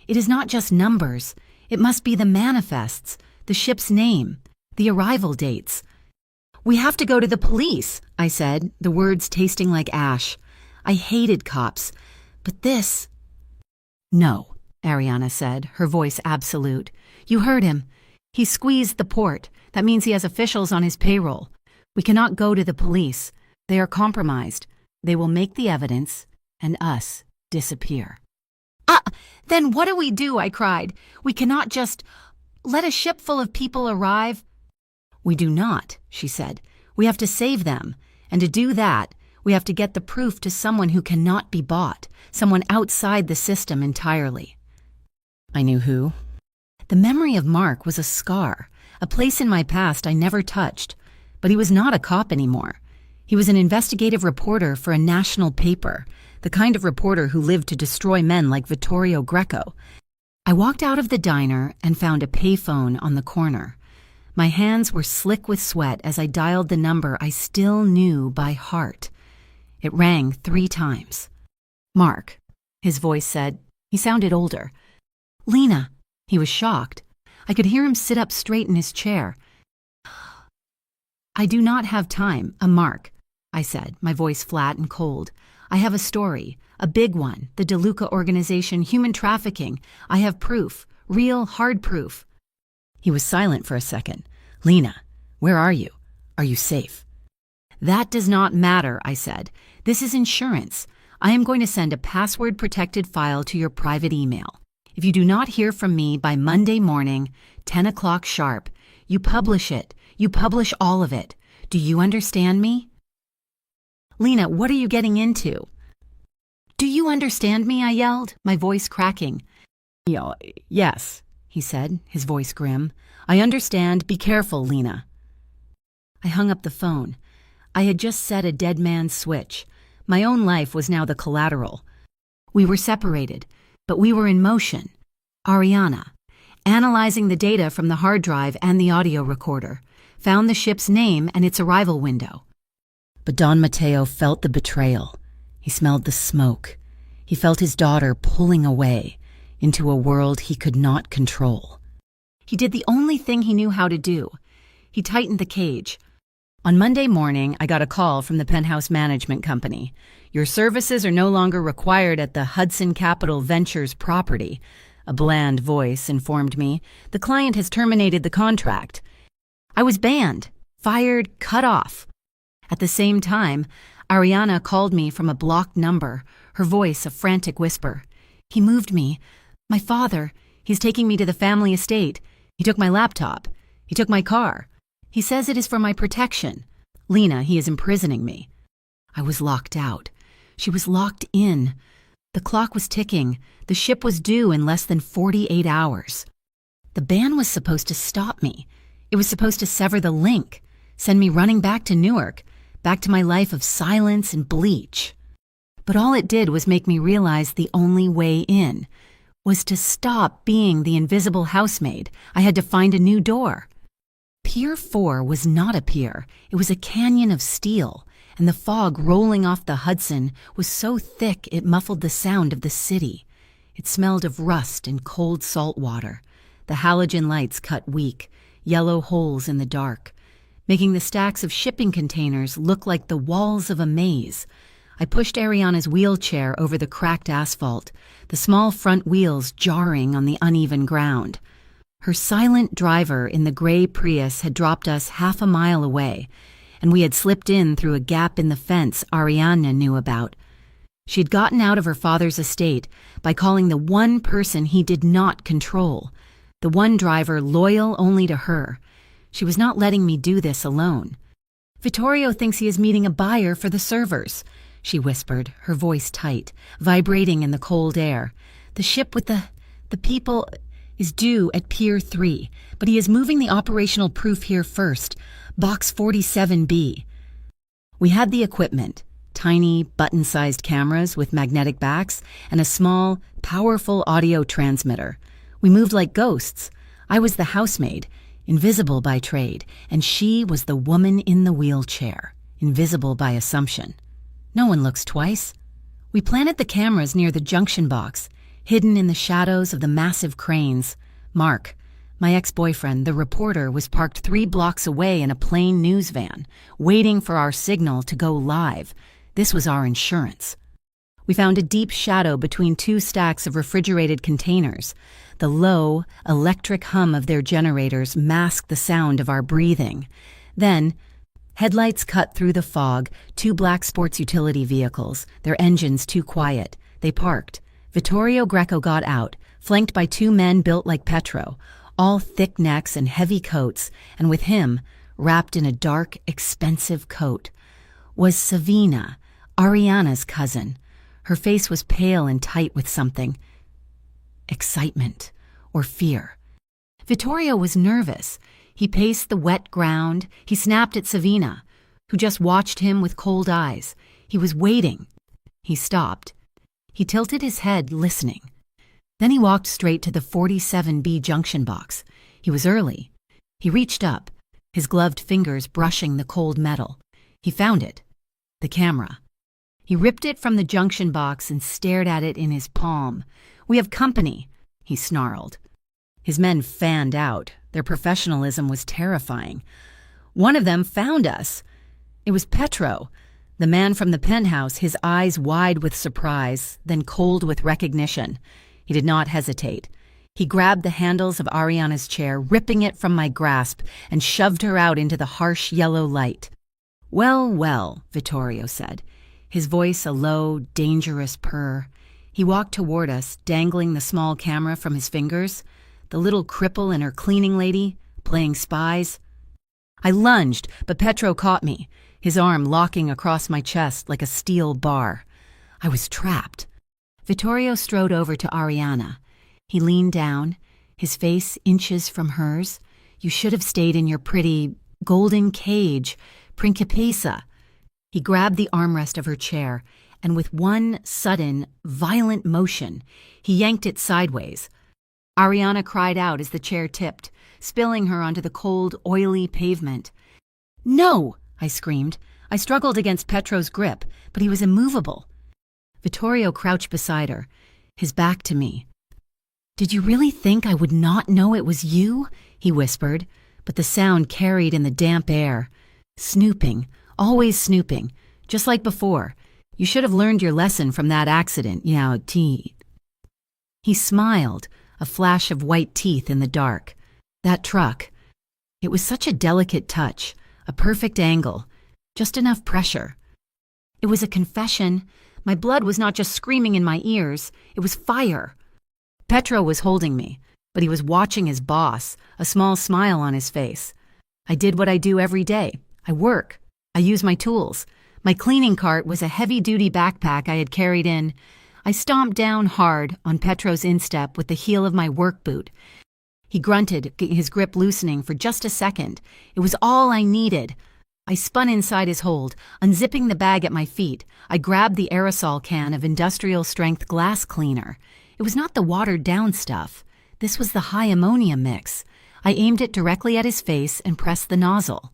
It is not just numbers. It must be the manifests, the ship's name, the arrival dates. We have to go to the police, I said, the words tasting like ash. I hated cops, but this... No, Arianna said, her voice absolute. You heard him. He squeezed the port. That means he has officials on his payroll. We cannot go to the police. They are compromised. They will make the evidence, and us disappear. Then what do we do? I cried. We cannot just let a ship full of people arrive. We do not, she said. We have to save them. And to do that, we have to get the proof to someone who cannot be bought, someone outside the system entirely. I knew who. The memory of Mark was a scar, a place in my past I never touched. But he was not a cop anymore. He was an investigative reporter for a national paper, the kind of reporter who lived to destroy men like Vittorio Greco. I walked out of the diner and found a payphone on the corner. My hands were slick with sweat as I dialed the number I still knew by heart. It rang 3 times. Mark, his voice said. He sounded older. Lena. He was shocked. I could hear him sit up straight in his chair. I do not have time, Mark, I said, my voice flat and cold. I have a story, a big one, the DeLuca organization, human trafficking. I have proof, real, hard proof. He was silent for a second. Lena, where are you? Are you safe? That does not matter, I said. This is insurance. I am going to send a password-protected file to your private email. If you do not hear from me by Monday morning, 10 o'clock sharp, you publish it. You publish all of it. Do you understand me? Lena, what are you getting into? Do you understand me? I yelled, my voice cracking. Yes, he said, his voice grim. "I understand. Be careful, Lena." I hung up the phone. I had just set a dead man's switch. My own life was now the collateral. We were separated, but we were in motion. Ariana, analyzing the data from the hard drive and the audio recorder, found the ship's name and its arrival window. But Don Mateo felt the betrayal. He smelled the smoke. He felt his daughter pulling away into a world he could not control. He did the only thing he knew how to do. He tightened the cage. On Monday morning, I got a call from the Penthouse Management Company. "Your services are no longer required at the Hudson Capital Ventures property," a bland voice informed me. "The client has terminated the contract." I was banned, fired, cut off. At the same time, Ariana called me from a blocked number, her voice a frantic whisper. "He moved me. My father. He's taking me to the family estate. He took my laptop. He took my car. He says it is for my protection. Lena, he is imprisoning me." I was locked out. She was locked in. The clock was ticking. The ship was due in less than 48 hours. The ban was supposed to stop me. It was supposed to sever the link, send me running back to Newark, back to my life of silence and bleach. But all it did was make me realize the only way in was to stop being the invisible housemaid. I had to find a new door. Pier 4 was not a pier. It was a canyon of steel, and the fog rolling off the Hudson was so thick it muffled the sound of the city. It smelled of rust and cold salt water. The halogen lights cut weak, yellow holes in the dark, making the stacks of shipping containers look like the walls of a maze. I pushed Ariana's wheelchair over the cracked asphalt, the small front wheels jarring on the uneven ground. Her silent driver in the gray Prius had dropped us half a mile away, and we had slipped in through a gap in the fence Ariana knew about. She had gotten out of her father's estate by calling the one person he did not control, the one driver loyal only to her. She was not letting me do this alone. "Vittorio thinks he is meeting a buyer for the servers," she whispered, her voice tight, vibrating in the cold air. "The ship with the people is due at Pier 3, but he is moving the operational proof here first, Box 47B. We had the equipment, tiny, button-sized cameras with magnetic backs and a small, powerful audio transmitter. We moved like ghosts. I was the housemaid, invisible by trade, and she was the woman in the wheelchair, invisible by assumption. No one looks twice. We planted the cameras near the junction box, hidden in the shadows of the massive cranes. Mark, my ex-boyfriend, the reporter, was parked 3 blocks away in a plain news van, waiting for our signal to go live. This was our insurance. We found a deep shadow between 2 stacks of refrigerated containers. The low, electric hum of their generators masked the sound of our breathing. Then, headlights cut through the fog, 2 black sports utility vehicles, their engines too quiet. They parked. Vittorio Greco got out, flanked by 2 men built like Petro, all thick necks and heavy coats, and with him, wrapped in a dark, expensive coat, was Savina, Ariana's cousin. Her face was pale and tight with something. Excitement or fear. Vittorio was nervous. He paced the wet ground. He snapped at Savina, who just watched him with cold eyes. He was waiting. He stopped. He tilted his head, listening. Then he walked straight to the 47B junction box. He was early. He reached up, his gloved fingers brushing the cold metal. He found it. The camera. He ripped it from the junction box and stared at it in his palm. "We have company," he snarled. His men fanned out. Their professionalism was terrifying. One of them found us. It was Petro, the man from the penthouse, his eyes wide with surprise, then cold with recognition. He did not hesitate. He grabbed the handles of Ariana's chair, ripping it from my grasp, and shoved her out into the harsh yellow light. "Well, well," Vittorio said, his voice a low, dangerous purr. He walked toward us, dangling the small camera from his fingers, the little cripple and her cleaning lady, playing spies. I lunged, but Petro caught me, his arm locking across my chest like a steel bar. I was trapped. Vittorio strode over to Ariana. He leaned down, his face inches from hers. "You should have stayed in your pretty golden cage, Principessa." He grabbed the armrest of her chair, and with one sudden, violent motion, he yanked it sideways. Ariana cried out as the chair tipped, spilling her onto the cold, oily pavement. "No!" I screamed. I struggled against Petro's grip, but he was immovable. Vittorio crouched beside her, his back to me. "Did you really think I would not know it was you?" he whispered, but the sound carried in the damp air. "Snooping, always snooping, just like before. You should have learned your lesson from that accident, T." He smiled, a flash of white teeth in the dark. That truck. It was such a delicate touch, a perfect angle, just enough pressure. It was a confession. My blood was not just screaming in my ears, it was fire. Petro was holding me, but he was watching his boss, a small smile on his face. I did what I do every day. I work. I use my tools. My cleaning cart was a heavy-duty backpack I had carried in. I stomped down hard on Petro's instep with the heel of my work boot. He grunted, his grip loosening for just a second. It was all I needed. I spun inside his hold, unzipping the bag at my feet. I grabbed the aerosol can of industrial-strength glass cleaner. It was not the watered-down stuff. This was the high ammonia mix. I aimed it directly at his face and pressed the nozzle.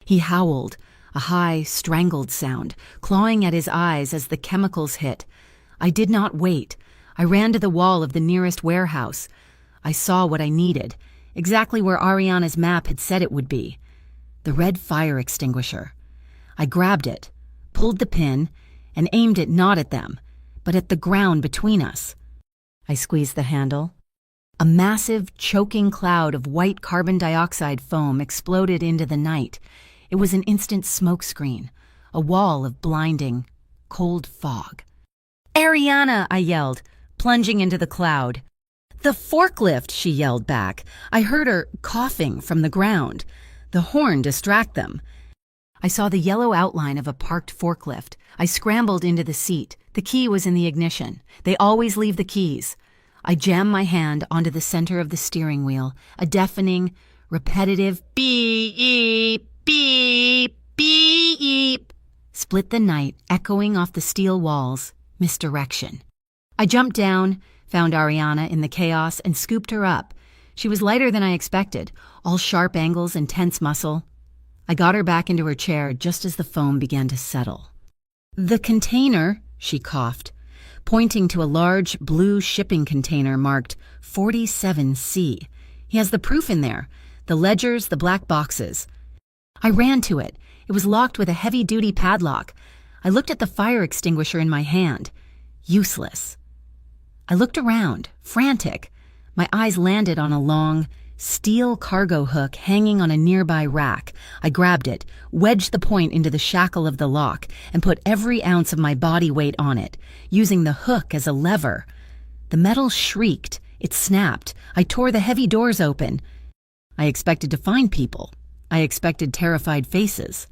He howled, a high, strangled sound, clawing at his eyes as the chemicals hit. I did not wait. I ran to the wall of the nearest warehouse. I saw what I needed, exactly where Ariana's map had said it would be. The red fire extinguisher. I grabbed it, pulled the pin, and aimed it not at them, but at the ground between us. I squeezed the handle. A massive, choking cloud of white carbon dioxide foam exploded into the night. It was an instant smokescreen, a wall of blinding, cold fog. "Ariana!" I yelled, plunging into the cloud. "The forklift!" she yelled back. I heard her coughing from the ground. The horn distracted them. I saw the yellow outline of a parked forklift. I scrambled into the seat. The key was in the ignition. They always leave the keys. I jammed my hand onto the center of the steering wheel, a deafening, repetitive beep, beep, beep, split the night, echoing off the steel walls. Misdirection. I jumped down, found Ariana in the chaos, and scooped her up. She was lighter than I expected, all sharp angles and tense muscle. I got her back into her chair just as the foam began to settle. "The container," she coughed, pointing to a large blue shipping container marked 47C. "He has the proof in there, the ledgers, the black boxes." I ran to it. It was locked with a heavy-duty padlock. I looked at the fire extinguisher in my hand. Useless. I looked around, frantic. My eyes landed on a long, steel cargo hook hanging on a nearby rack. I grabbed it, wedged the point into the shackle of the lock, and put every ounce of my body weight on it, using the hook as a lever. The metal shrieked. It snapped. I tore the heavy doors open. I expected to find people. I expected terrified faces.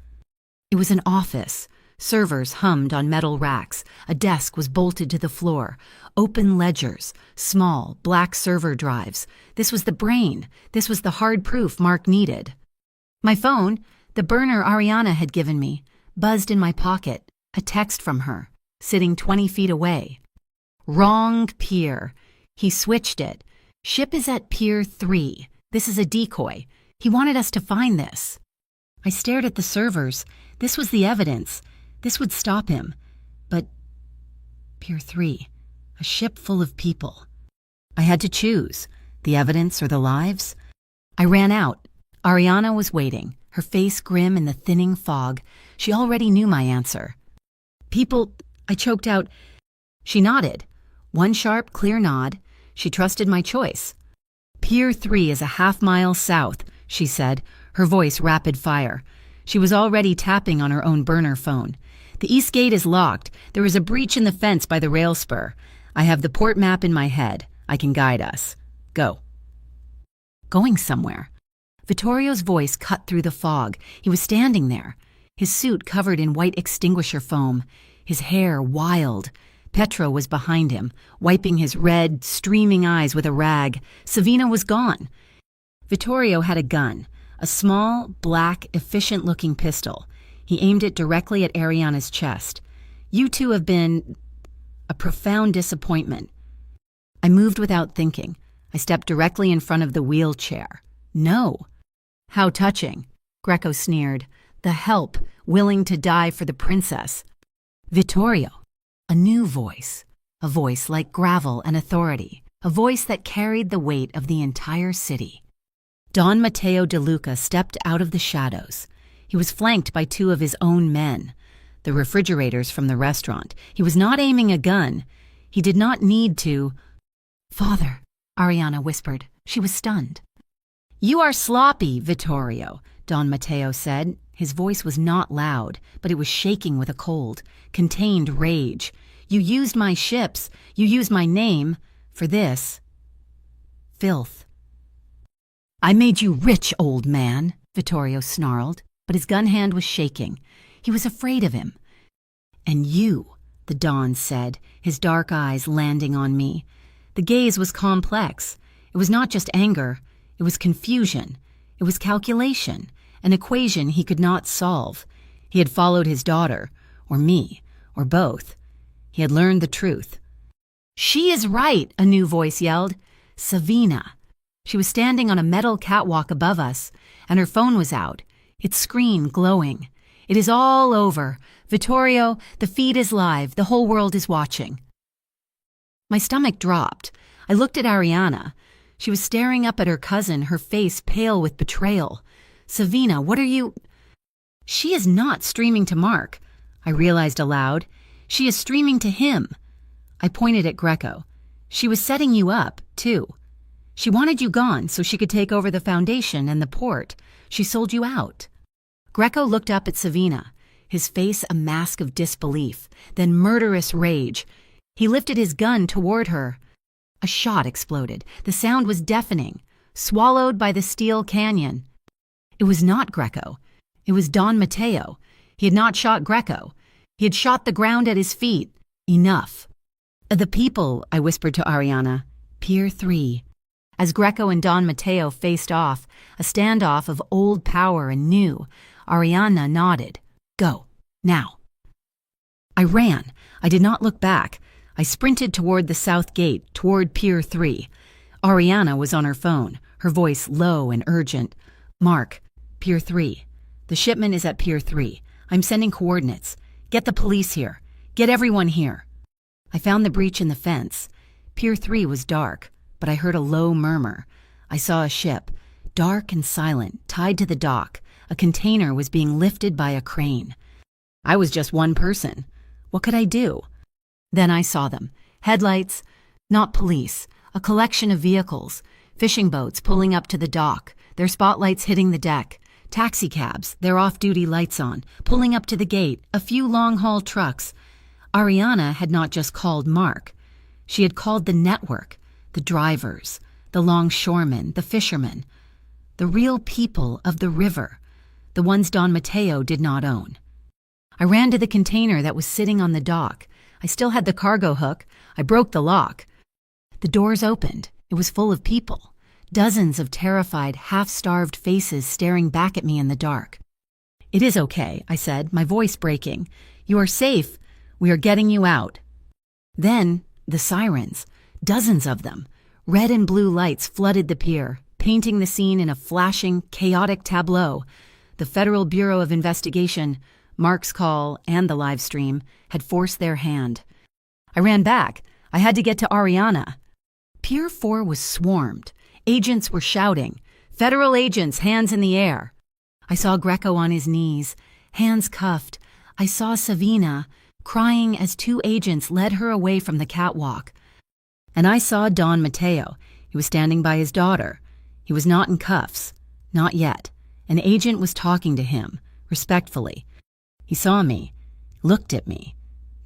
It was an office. Servers hummed on metal racks. A desk was bolted to the floor. Open ledgers, small, black server drives. This was the brain. This was the hard proof Mark needed. My phone, the burner Ariana had given me, buzzed in my pocket. A text from her, sitting 20 feet away. "Wrong pier." He switched it. "Ship is at Pier 3. This is a decoy. He wanted us to find this." I stared at the servers. This was the evidence. This would stop him. But Pier 3, a ship full of people. I had to choose, the evidence or the lives. I ran out. Ariana was waiting, her face grim in the thinning fog. She already knew my answer. "People," I choked out. She nodded. One sharp, clear nod. She trusted my choice. "Pier 3 is a half-mile south," she said, her voice rapid fire. She was already tapping on her own burner phone. "The east gate is locked. There is a breach in the fence by the rail spur. I have the port map in my head. I can guide us. Go." Going somewhere. Vittorio's voice cut through the fog. He was standing there, his suit covered in white extinguisher foam, his hair wild. Petro was behind him, wiping his red, streaming eyes with a rag. Savina was gone. Vittorio had a gun, a small, black, efficient-looking pistol. He aimed it directly at Ariana's chest. "You two have been a profound disappointment." I moved without thinking. I stepped directly in front of the wheelchair. "No." "How touching," Greco sneered. "The help, willing to die for the princess." Vittorio. A new voice. A voice like gravel and authority. A voice that carried the weight of the entire city. Don Matteo De Luca stepped out of the shadows. He was flanked by two of his own men, the refrigerators from the restaurant. He was not aiming a gun. He did not need to. "Father," Ariana whispered. She was stunned. "You are sloppy, Vittorio," Don Matteo said. His voice was not loud, but it was shaking with a cold, contained rage. "You used my ships. You used my name. For this. Filth." "I made you rich, old man," Vittorio snarled, but his gun hand was shaking. He was afraid of him. "And you," the Don said, his dark eyes landing on me. The gaze was complex. It was not just anger. It was confusion. It was calculation, an equation he could not solve. He had followed his daughter, or me, or both. He had learned the truth. "She is right," a new voice yelled. "Savina." She was standing on a metal catwalk above us, and her phone was out, its screen glowing. "It is all over. Vittorio, the feed is live. The whole world is watching." My stomach dropped. I looked at Ariana. She was staring up at her cousin, her face pale with betrayal. "Savina, what are you—" "She is not streaming to Mark," I realized aloud. "She is streaming to him." I pointed at Greco. "She was setting you up, too. She wanted you gone so she could take over the foundation and the port. She sold you out." Greco looked up at Savina, his face a mask of disbelief, then murderous rage. He lifted his gun toward her. A shot exploded. The sound was deafening, swallowed by the steel canyon. It was not Greco. It was Don Matteo. He had not shot Greco. He had shot the ground at his feet. Enough. "The people," I whispered to Ariana. "Pier 3. As Greco and Don Matteo faced off, a standoff of old power and new, Ariana nodded. "Go. Now." I ran. I did not look back. I sprinted toward the south gate, toward Pier 3. Ariana was on her phone, her voice low and urgent. "Mark, Pier 3. The shipment is at Pier 3. I'm sending coordinates. Get the police here. Get everyone here." I found the breach in the fence. Pier 3 was dark, but I heard a low murmur. I saw a ship, dark and silent, tied to the dock. A container was being lifted by a crane. I was just one person. What could I do? Then I saw them. Headlights, not police, a collection of vehicles, fishing boats pulling up to the dock, their spotlights hitting the deck, taxicabs, their off-duty lights on, pulling up to the gate, a few long-haul trucks. Ariana had not just called Mark. She had called the network, the drivers, the longshoremen, the fishermen, the real people of the river, the ones Don Matteo did not own. I ran to the container that was sitting on the dock. I still had the cargo hook. I broke the lock. The doors opened. It was full of people. Dozens of terrified, half-starved faces staring back at me in the dark. "It is okay," I said, my voice breaking. "You are safe. We are getting you out." Then, the sirens. Dozens of them. Red and blue lights flooded the pier, painting the scene in a flashing, chaotic tableau. The Federal Bureau of Investigation, Mark's call, and the live stream had forced their hand. I ran back. I had to get to Ariana. Pier 4 was swarmed. Agents were shouting. Federal agents, hands in the air. I saw Greco on his knees, hands cuffed. I saw Savina crying as two agents led her away from the catwalk. And I saw Don Matteo. He was standing by his daughter. He was not in cuffs. Not yet. An agent was talking to him, respectfully. He saw me, looked at me,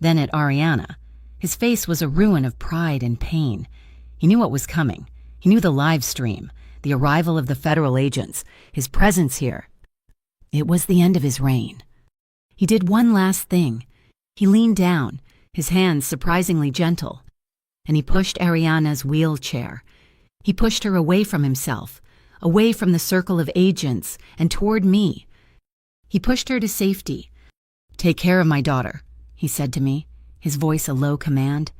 then at Ariana. His face was a ruin of pride and pain. He knew what was coming. He knew the live stream, the arrival of the federal agents, his presence here. It was the end of his reign. He did one last thing. He leaned down, his hands surprisingly gentle. And he pushed Ariana's wheelchair. He pushed her away from himself, away from the circle of agents, and toward me. He pushed her to safety. "Take care of my daughter," he said to me, his voice a low command.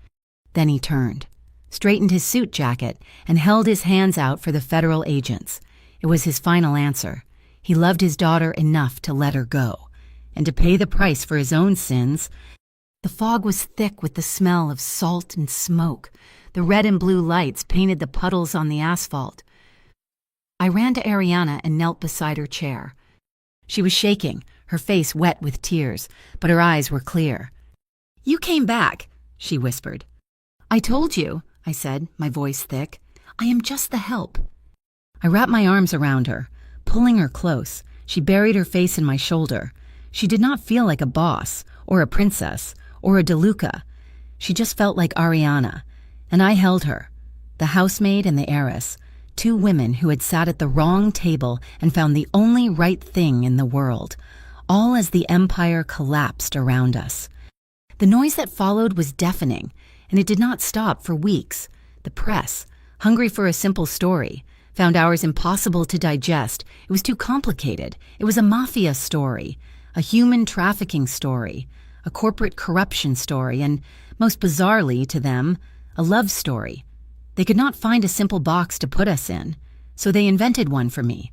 Then he turned, straightened his suit jacket, and held his hands out for the federal agents. It was his final answer. He loved his daughter enough to let her go, and to pay the price for his own sins. The fog was thick with the smell of salt and smoke. The red and blue lights painted the puddles on the asphalt. I ran to Ariana and knelt beside her chair. She was shaking, her face wet with tears, but her eyes were clear. "You came back," she whispered. "I told you," I said, my voice thick. "I am just the help." I wrapped my arms around her, pulling her close. She buried her face in my shoulder. She did not feel like a boss, or a princess, or a DeLuca. She just felt like Ariana, and I held her, the housemaid and the heiress, two women who had sat at the wrong table and found the only right thing in the world, all as the empire collapsed around us. The noise that followed was deafening, and it did not stop for weeks. The press, hungry for a simple story, found ours impossible to digest. It was too complicated. It was a mafia story, a human trafficking story, a corporate corruption story, and, most bizarrely to them, a love story. They could not find a simple box to put us in, so they invented one for me.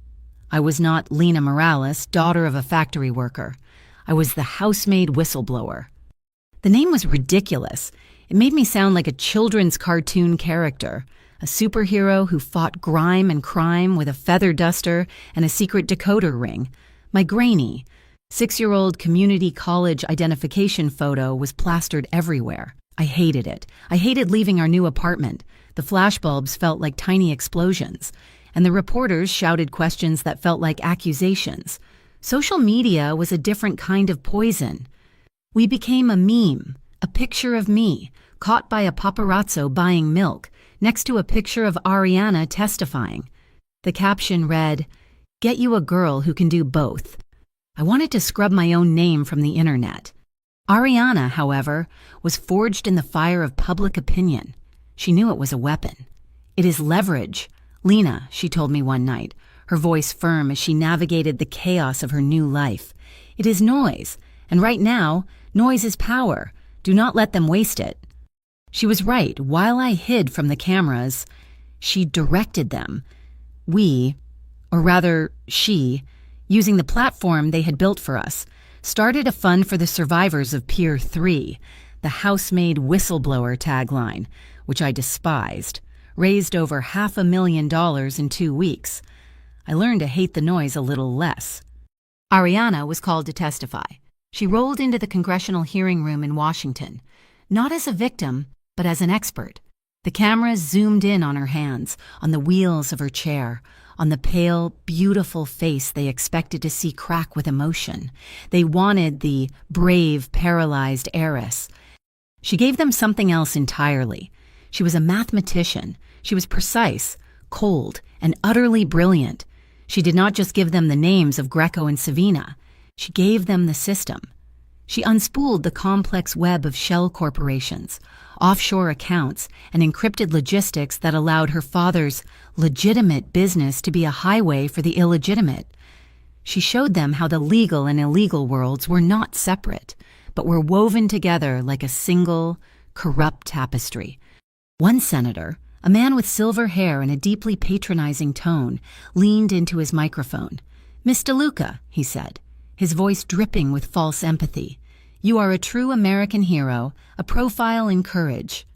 I was not Lena Morales, daughter of a factory worker. I was the housemaid whistleblower. The name was ridiculous. It made me sound like a children's cartoon character, a superhero who fought grime and crime with a feather duster and a secret decoder ring. My grainy, 6-year-old community college identification photo was plastered everywhere. I hated it. I hated leaving our new apartment. The flashbulbs felt like tiny explosions, and the reporters shouted questions that felt like accusations. Social media was a different kind of poison. We became a meme, a picture of me, caught by a paparazzo buying milk, next to a picture of Ariana testifying. The caption read, "Get you a girl who can do both." I wanted to scrub my own name from the internet. Ariana, however, was forged in the fire of public opinion. She knew it was a weapon. "It is leverage, Lena," she told me one night, her voice firm as she navigated the chaos of her new life. "It is noise, and right now, noise is power. Do not let them waste it." She was right. While I hid from the cameras, she directed them. We, or rather she, using the platform they had built for us, started a fund for the survivors of Pier 3, the housemaid whistleblower tagline, which I despised, raised over $500,000 in 2 weeks. I learned to hate the noise a little less. Ariana was called to testify. She rolled into the congressional hearing room in Washington, not as a victim, but as an expert. The cameras zoomed in on her hands, on the wheels of her chair, on the pale, beautiful face they expected to see crack with emotion. They wanted the brave, paralyzed heiress. She gave them something else entirely. She was a mathematician. She was precise, cold, and utterly brilliant. She did not just give them the names of Greco and Savina. She gave them the system. She unspooled the complex web of shell corporations, offshore accounts, and encrypted logistics that allowed her father's legitimate business to be a highway for the illegitimate. She showed them how the legal and illegal worlds were not separate, but were woven together like a single, corrupt tapestry. One senator, a man with silver hair and a deeply patronizing tone, leaned into his microphone. "Miss DeLuca," he said, his voice dripping with false empathy, "you are a true American hero, a profile in courage."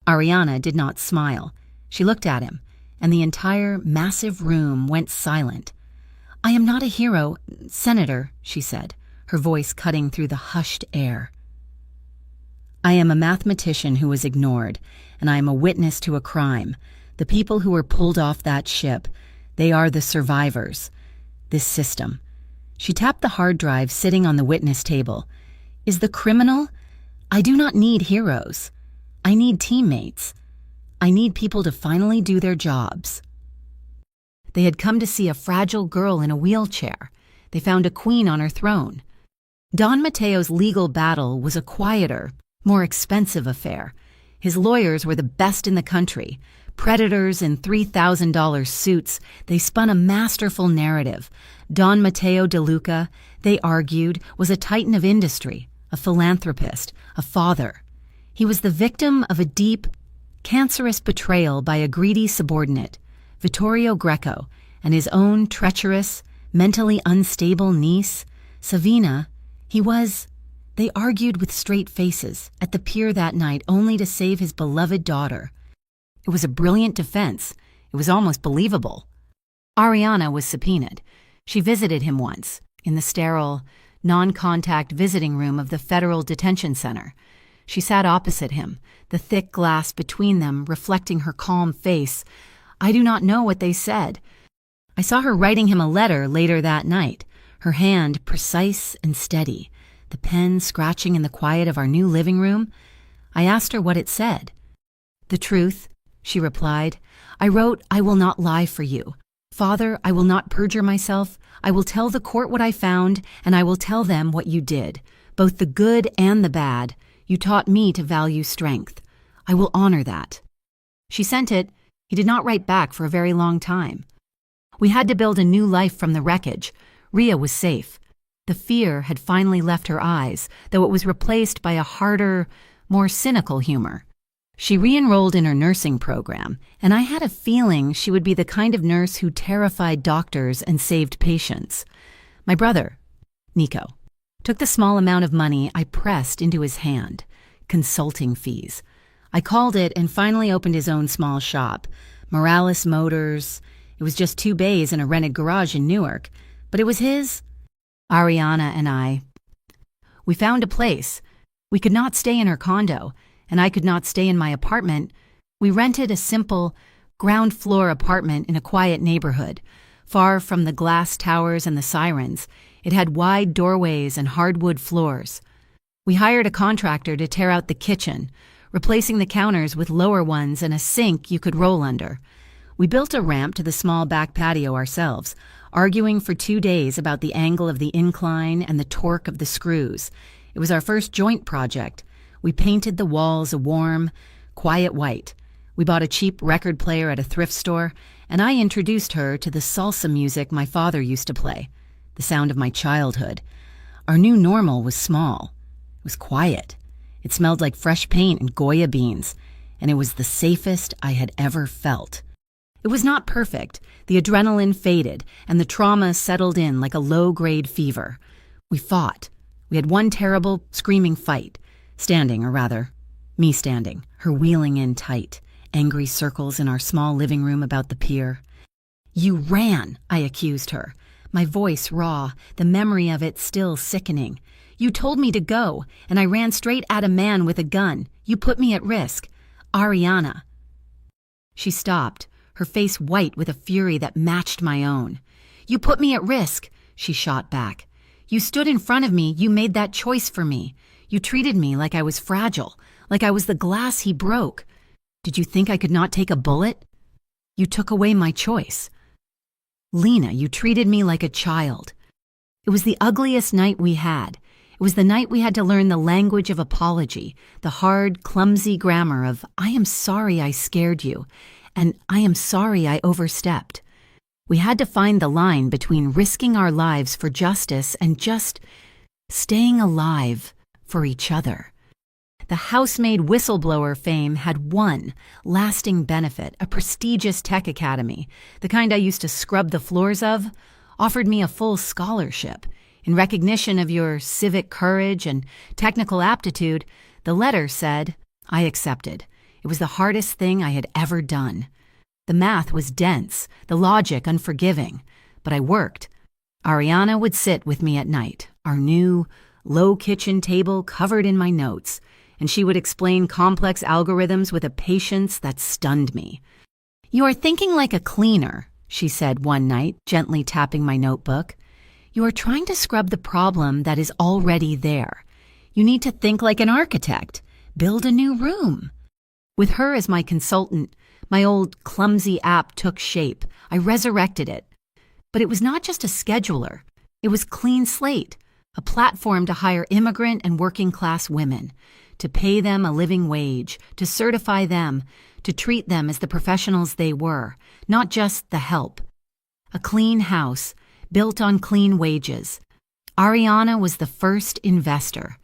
Ariana did not smile. She looked at him, and the entire massive room went silent. "I am not a hero, Senator," she said, her voice cutting through the hushed air. "I am a mathematician who was ignored, and I am a witness to a crime. The people who were pulled off that ship, they are the survivors. This system." She tapped the hard drive sitting on the witness table. "Is the criminal? I do not need heroes. I need teammates. I need people to finally do their jobs." They had come to see a fragile girl in a wheelchair. They found a queen on her throne. Don Mateo's legal battle was a quieter, more expensive affair. His lawyers were the best in the country. Predators in $3,000 suits, they spun a masterful narrative. Don Matteo De Luca, they argued, was a titan of industry, a philanthropist, a father. He was the victim of a deep, cancerous betrayal by a greedy subordinate, Vittorio Greco, and his own treacherous, mentally unstable niece, Savina. They argued with straight faces at the pier that night only to save his beloved daughter. It was a brilliant defense. It was almost believable. Ariana was subpoenaed. She visited him once, in the sterile, non-contact visiting room of the Federal Detention Center. She sat opposite him, the thick glass between them reflecting her calm face. I do not know what they said. I saw her writing him a letter later that night, her hand precise and steady, the pen scratching in the quiet of our new living room. I asked her what it said. "The truth," she replied. "I wrote, I will not lie for you. Father, I will not perjure myself. I will tell the court what I found, and I will tell them what you did, both the good and the bad. You taught me to value strength. I will honor that." She sent it. He did not write back for a very long time. We had to build a new life from the wreckage. Ria was safe. The fear had finally left her eyes, though it was replaced by a harder, more cynical humor. She re-enrolled in her nursing program, and I had a feeling she would be the kind of nurse who terrified doctors and saved patients. My brother, Nico, took the small amount of money I pressed into his hand. Consulting fees. I called it and finally opened his own small shop. Morales Motors. It was just 2 bays and a rented garage in Newark, but it was his. Ariana and I. We found a place. We could not stay in her condo, and I could not stay in my apartment. We rented a simple, ground-floor apartment in a quiet neighborhood, far from the glass towers and the sirens. It had wide doorways and hardwood floors. We hired a contractor to tear out the kitchen, replacing the counters with lower ones and a sink you could roll under. We built a ramp to the small back patio ourselves, arguing for 2 days about the angle of the incline and the torque of the screws. It was our first joint project. We painted the walls a warm, quiet white. We bought a cheap record player at a thrift store, and I introduced her to the salsa music my father used to play, the sound of my childhood. Our new normal was small. It was quiet. It smelled like fresh paint and Goya beans, and it was the safest I had ever felt. It was not perfect. The adrenaline faded, and the trauma settled in like a low-grade fever. We fought. We had one terrible, screaming fight. Standing, or rather, me standing, her wheeling in tight, angry circles in our small living room about the pier. "You ran," I accused her, my voice raw, the memory of it still sickening. "You told me to go, and I ran straight at a man with a gun. You put me at risk. Ariana." She stopped, her face white with a fury that matched my own. "You put me at risk," she shot back. "You stood in front of me. You made that choice for me. You treated me like I was fragile, like I was the glass he broke. Did you think I could not take a bullet? You took away my choice. Lena, you treated me like a child." It was the ugliest night we had. It was the night we had to learn the language of apology, the hard, clumsy grammar of "I am sorry I scared you," and "I am sorry I overstepped." We had to find the line between risking our lives for justice and just staying alive for each other. The Housemaid whistleblower fame had one lasting benefit: a prestigious tech academy, the kind I used to scrub the floors of, offered me a full scholarship. In recognition of your civic courage and technical aptitude, the letter said, I accepted. It was the hardest thing I had ever done. The math was dense, the logic unforgiving, but I worked. Ariana would sit with me at night, our new, low kitchen table covered in my notes, and she would explain complex algorithms with a patience that stunned me. "You are thinking like a cleaner," she said one night, gently tapping my notebook. "You are trying to scrub the problem that is already there. You need to think like an architect. Build a new room." With her as my consultant, my old clumsy app took shape. I resurrected it. But it was not just a scheduler. It was clean slate, a platform to hire immigrant and working-class women, to pay them a living wage, to certify them, to treat them as the professionals they were, not just the help. A clean house, built on clean wages. Ariana was the first investor.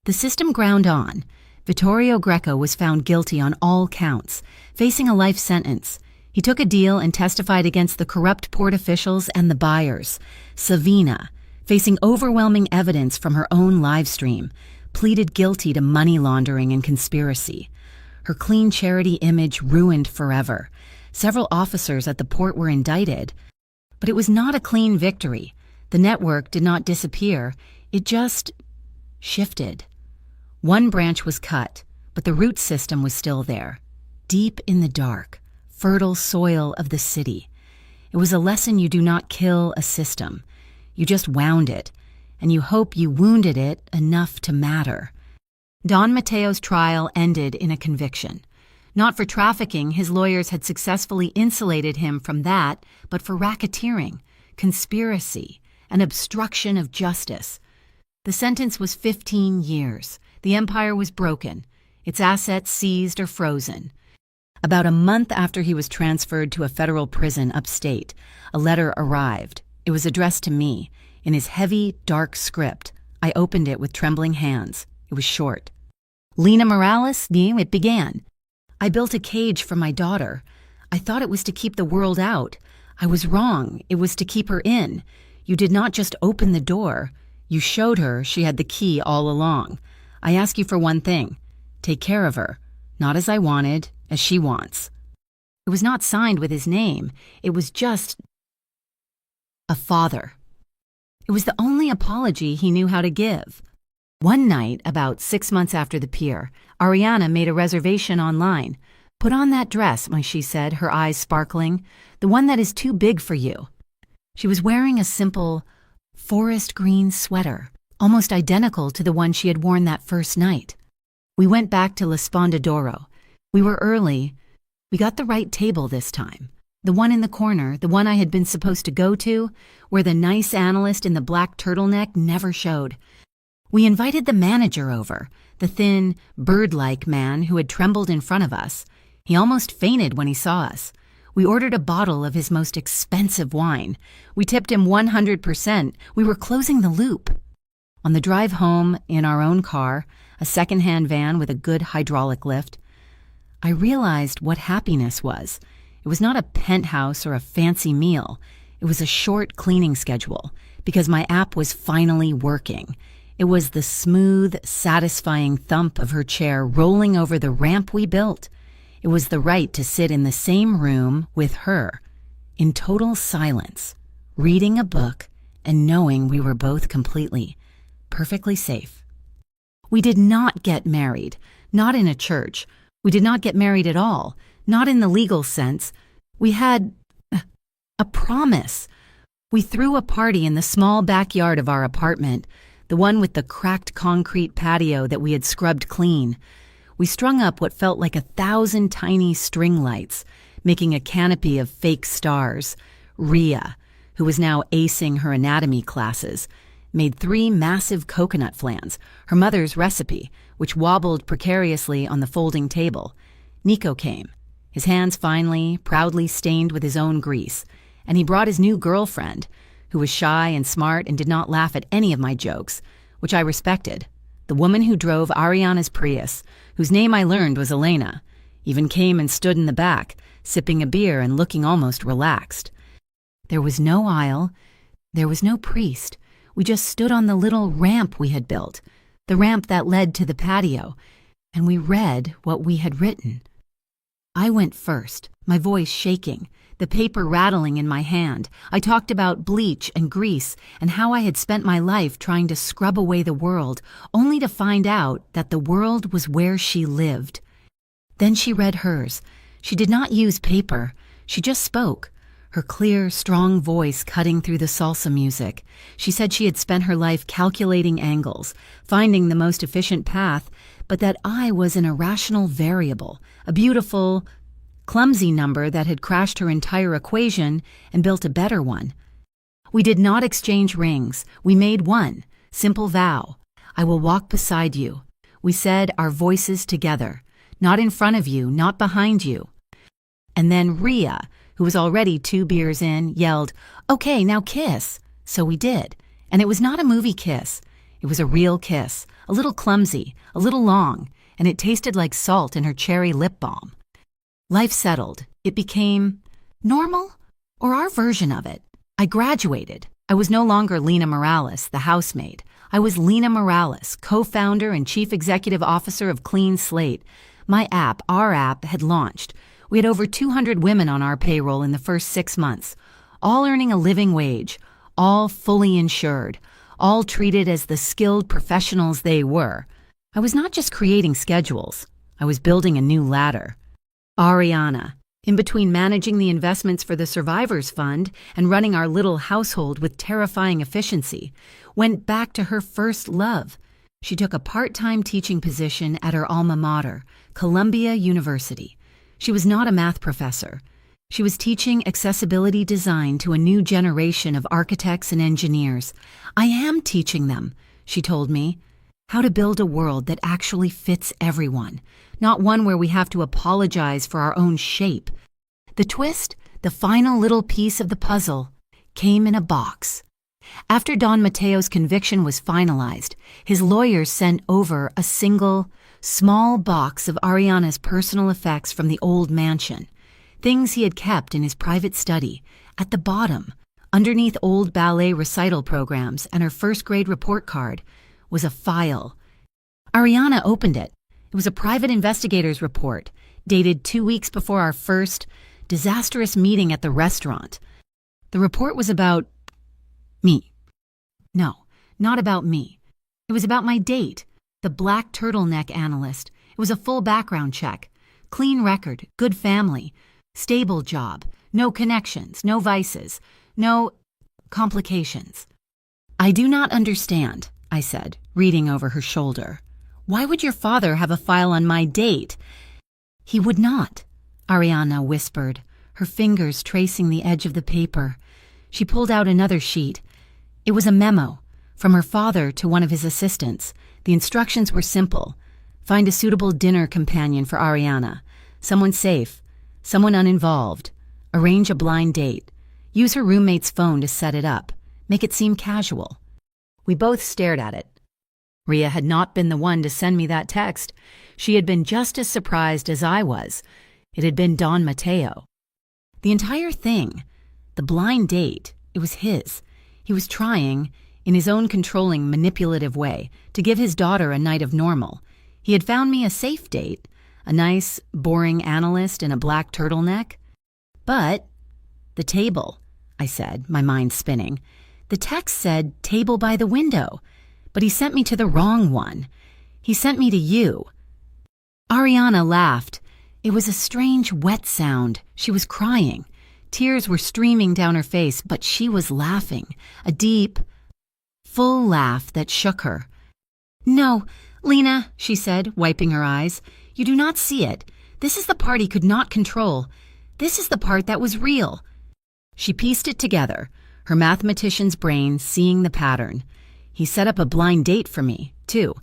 The system ground on. Vittorio Greco was found guilty on all counts, facing a life sentence. He took a deal and testified against the corrupt port officials and the buyers. Savina, facing overwhelming evidence from her own live stream, pleaded guilty to money laundering and conspiracy. Her clean charity image ruined forever. Several officers at the port were indicted. But it was not a clean victory. The network did not disappear. It just shifted. One branch was cut, but the root system was still there, deep in the dark, fertile soil of the city. It was a lesson: you do not kill a system. You just wound it, and you hope you wounded it enough to matter. Don Matteo's trial ended in a conviction. Not for trafficking, his lawyers had successfully insulated him from that, but for racketeering, conspiracy, and obstruction of justice. The sentence was 15 years. The empire was broken, its assets seized or frozen. About a month after he was transferred to a federal prison upstate, a letter arrived. It was addressed to me, in his heavy, dark script. I opened it with trembling hands. It was short. Lina Morales, it began. I built a cage for my daughter. I thought it was to keep the world out. I was wrong. It was to keep her in. You did not just open the door. You showed her she had the key all along. I ask you for one thing. Take care of her. Not as I wanted, as she wants. It was not signed with his name. It was just a father. It was the only apology he knew how to give. One night, about 6 months after the pier, Ariana made a reservation online. Put on that dress, she said, her eyes sparkling. The one that is too big for you. She was wearing a simple forest green sweater, almost identical to the one she had worn that first night. We went back to La Spondadoro. We were early. We got the right table this time. The one in the corner, the one I had been supposed to go to, where the nice analyst in the black turtleneck never showed. We invited the manager over, the thin, bird-like man who had trembled in front of us. He almost fainted when he saw us. We ordered a bottle of his most expensive wine. We tipped him 100%. We were closing the loop. On the drive home, in our own car, a second-hand van with a good hydraulic lift, I realized what happiness was. It was not a penthouse or a fancy meal. It was a short cleaning schedule, because my app was finally working. It was the smooth, satisfying thump of her chair rolling over the ramp we built. It was the right to sit in the same room with her, in total silence, reading a book and knowing we were both completely, perfectly safe. We did not get married, not in a church. We did not get married at all, not in the legal sense. We had a promise. We threw a party in the small backyard of our apartment, the one with the cracked concrete patio that we had scrubbed clean. We strung up what felt like 1,000 tiny string lights, making a canopy of fake stars. Rhea, who was now acing her anatomy classes, made 3 massive coconut flans, her mother's recipe, which wobbled precariously on the folding table. Nico came, his hands finely, proudly stained with his own grease, and he brought his new girlfriend, who was shy and smart and did not laugh at any of my jokes, which I respected. The woman who drove Ariana's Prius, whose name I learned was Elena, even came and stood in the back, sipping a beer and looking almost relaxed. There was no aisle. There was no priest. We just stood on the little ramp we had built, the ramp that led to the patio, and we read what we had written. I went first, my voice shaking, the paper rattling in my hand. I talked about bleach and grease and how I had spent my life trying to scrub away the world, only to find out that the world was where she lived. Then she read hers. She did not use paper. She just spoke, her clear, strong voice cutting through the salsa music. She said she had spent her life calculating angles, finding the most efficient path, but that I was an irrational variable, a beautiful, clumsy number that had crashed her entire equation and built a better one. We did not exchange rings. We made one. Simple vow. I will walk beside you. We said, our voices together. Not in front of you, not behind you. And then Rhea, who was already 2 beers in, yelled, "Okay, now kiss." So we did. And it was not a movie kiss. It was a real kiss, a little clumsy, a little long, and it tasted like salt in her cherry lip balm. Life settled. It became normal, or our version of it. I graduated. I was no longer Lena Morales, the housemaid. I was Lena Morales, co-founder and chief executive officer of Clean Slate. My app, our app, had launched. We had over 200 women on our payroll in the first 6 months, all earning a living wage, all fully insured, all treated as the skilled professionals they were. I was not just creating schedules. I was building a new ladder. Ariana, in between managing the investments for the Survivors Fund and running our little household with terrifying efficiency, went back to her first love. She took a part-time teaching position at her alma mater, Columbia University. She was not a math professor. She was teaching accessibility design to a new generation of architects and engineers. I am teaching them, she told me, how to build a world that actually fits everyone, not one where we have to apologize for our own shape. The twist, the final little piece of the puzzle, came in a box. After Don Mateo's conviction was finalized, his lawyers sent over a single, small box of Ariana's personal effects from the old mansion, things he had kept in his private study. At the bottom, underneath old ballet recital programs and her first-grade report card, was a file. Ariana opened it. It was a private investigator's report, dated 2 weeks before our first disastrous meeting at the restaurant. The report was about me. No, not about me. It was about my date, the black turtleneck analyst. It was a full background check. Clean record, good family, stable job, no connections, no vices, no complications. "I do not understand," I said, reading over her shoulder. "Why would your father have a file on my date?" "He would not," Ariana whispered, her fingers tracing the edge of the paper. She pulled out another sheet. It was a memo from her father to one of his assistants. The instructions were simple. Find a suitable dinner companion for Ariana, someone safe, someone uninvolved. Arrange a blind date. Use her roommate's phone to set it up. Make it seem casual. We both stared at it. Rhea had not been the one to send me that text. She had been just as surprised as I was. It had been Don Mateo. The entire thing, the blind date, it was his. He was trying, in his own controlling, manipulative way, to give his daughter a night of normal. He had found me a safe date, a nice, boring analyst in a black turtleneck. But the table, I said, my mind spinning. The text said table by the window, but he sent me to the wrong one. He sent me to you. Ariana laughed. It was a strange, wet sound. She was crying. Tears were streaming down her face, but she was laughing, a deep, full laugh that shook her. "No, Lena," she said, wiping her eyes, "you do not see it. This is the part he could not control. This is the part that was real." She pieced it together, her mathematician's brain seeing the pattern. He set up a blind date for me, too,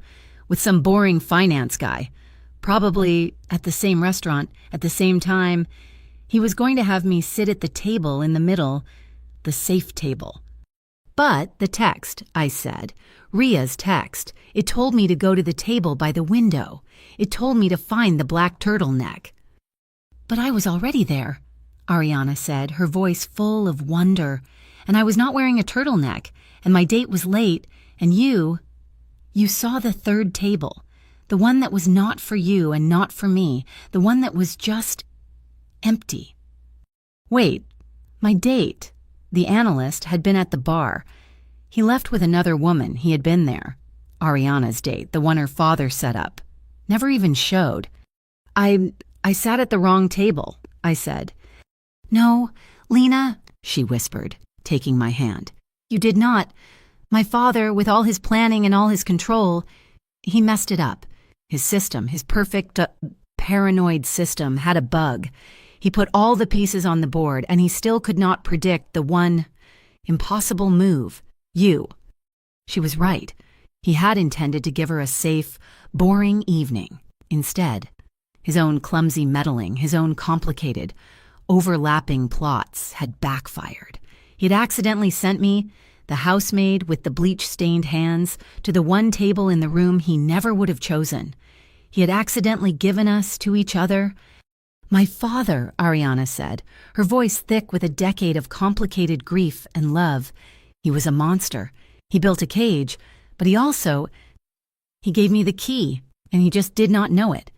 with some boring finance guy, probably at the same restaurant, at the same time. He was going to have me sit at the table in the middle, the safe table. "But the text," I said, "Rhea's text, it told me to go to the table by the window. It told me to find the black turtleneck." "But I was already there," Ariana said, her voice full of wonder. "And I was not wearing a turtleneck, and my date was late, and you saw the third table, the one that was not for you and not for me, the one that was just empty." "Wait, my date," the analyst, had been at the bar. He left with another woman. He had been there. Ariana's date, the one her father set up. Never even showed. I sat at the wrong table," I said. "No, Lena," she whispered, taking my hand. "You did not. My father, with all his planning and all his control, he messed it up. His system, his perfect, paranoid system, had a bug. He put all the pieces on the board, and he still could not predict the one impossible move, you." She was right. He had intended to give her a safe, boring evening. Instead, his own clumsy meddling, his own complicated, overlapping plots had backfired. He had accidentally sent me, the housemaid with the bleach-stained hands, to the one table in the room he never would have chosen. He had accidentally given us to each other. "My father," Ariana said, her voice thick with a decade of complicated grief and love. "He was a monster. He built a cage, but he gave me the key, and he just did not know it."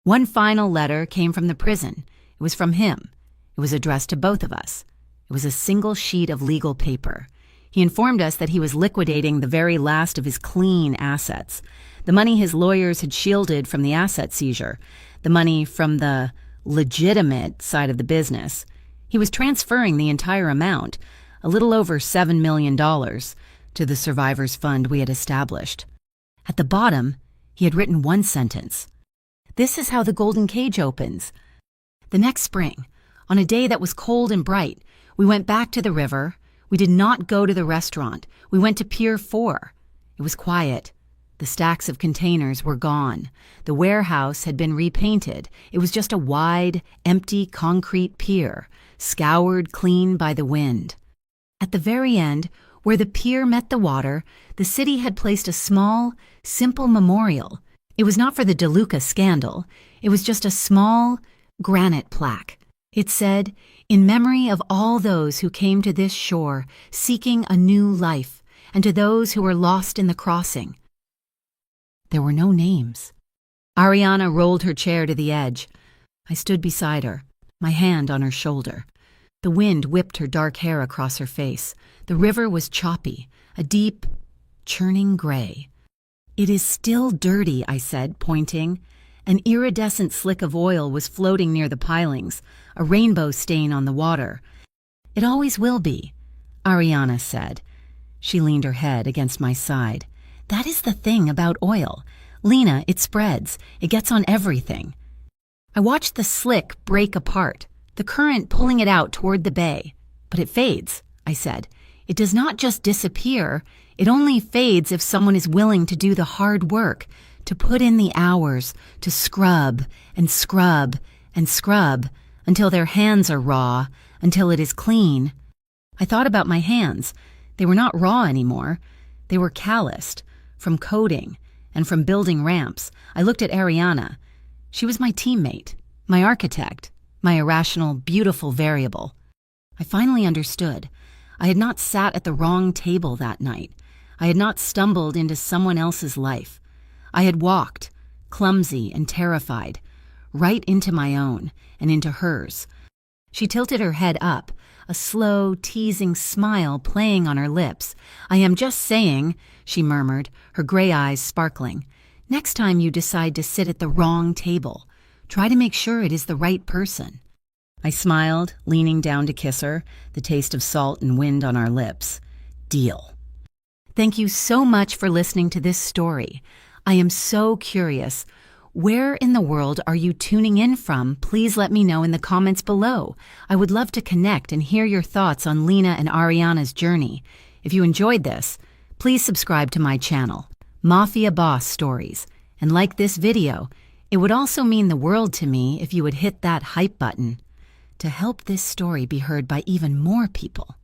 One final letter came from the prison. It was from him. It was addressed to both of us. It was a single sheet of legal paper. He informed us that he was liquidating the very last of his clean assets, the money his lawyers had shielded from the asset seizure, the money from the legitimate side of the business. He was transferring the entire amount, a little over $7 million, to the survivors fund we had established. At the bottom, he had written one sentence. "This is how the golden cage opens." The next spring, on a day that was cold and bright, we went back to the river. We did not go to the restaurant. We went to Pier 4. It was quiet. The stacks of containers were gone. The warehouse had been repainted. It was just a wide, empty concrete pier, scoured clean by the wind. At the very end, where the pier met the water, the city had placed a small, simple memorial. It was not for the DeLuca scandal. It was just a small, granite plaque. It said, "In memory of all those who came to this shore seeking a new life, and to those who were lost in the crossing." There were no names. Ariana rolled her chair to the edge. I stood beside her, my hand on her shoulder. The wind whipped her dark hair across her face. The river was choppy, a deep, churning gray. "It is still dirty," I said, pointing. An iridescent slick of oil was floating near the pilings, a rainbow stain on the water. "It always will be," Ariana said. She leaned her head against my side. "That is the thing about oil. Lena, it spreads. It gets on everything." I watched the slick break apart, the current pulling it out toward the bay. "But it fades," I said. "It does not just disappear. It only fades if someone is willing to do the hard work, to put in the hours, to scrub and scrub and scrub until their hands are raw, until it is clean." I thought about my hands. They were not raw anymore. They were calloused, from coding and from building ramps. I looked at Ariana. She was my teammate, my architect, my irrational, beautiful variable. I finally understood. I had not sat at the wrong table that night. I had not stumbled into someone else's life. I had walked, clumsy and terrified, right into my own and into hers. She tilted her head up, a slow, teasing smile playing on her lips. "I am just saying," she murmured, her gray eyes sparkling. "Next time you decide to sit at the wrong table, try to make sure it is the right person." I smiled, leaning down to kiss her, the taste of salt and wind on our lips. Deal. Thank you so much for listening to this story. I am so curious. Where in the world are you tuning in from? Please let me know in the comments below. I would love to connect and hear your thoughts on Lena and Ariana's journey. If you enjoyed this, please subscribe to my channel, Mafia Boss Stories, and like this video. It would also mean the world to me if you would hit that hype button to help this story be heard by even more people.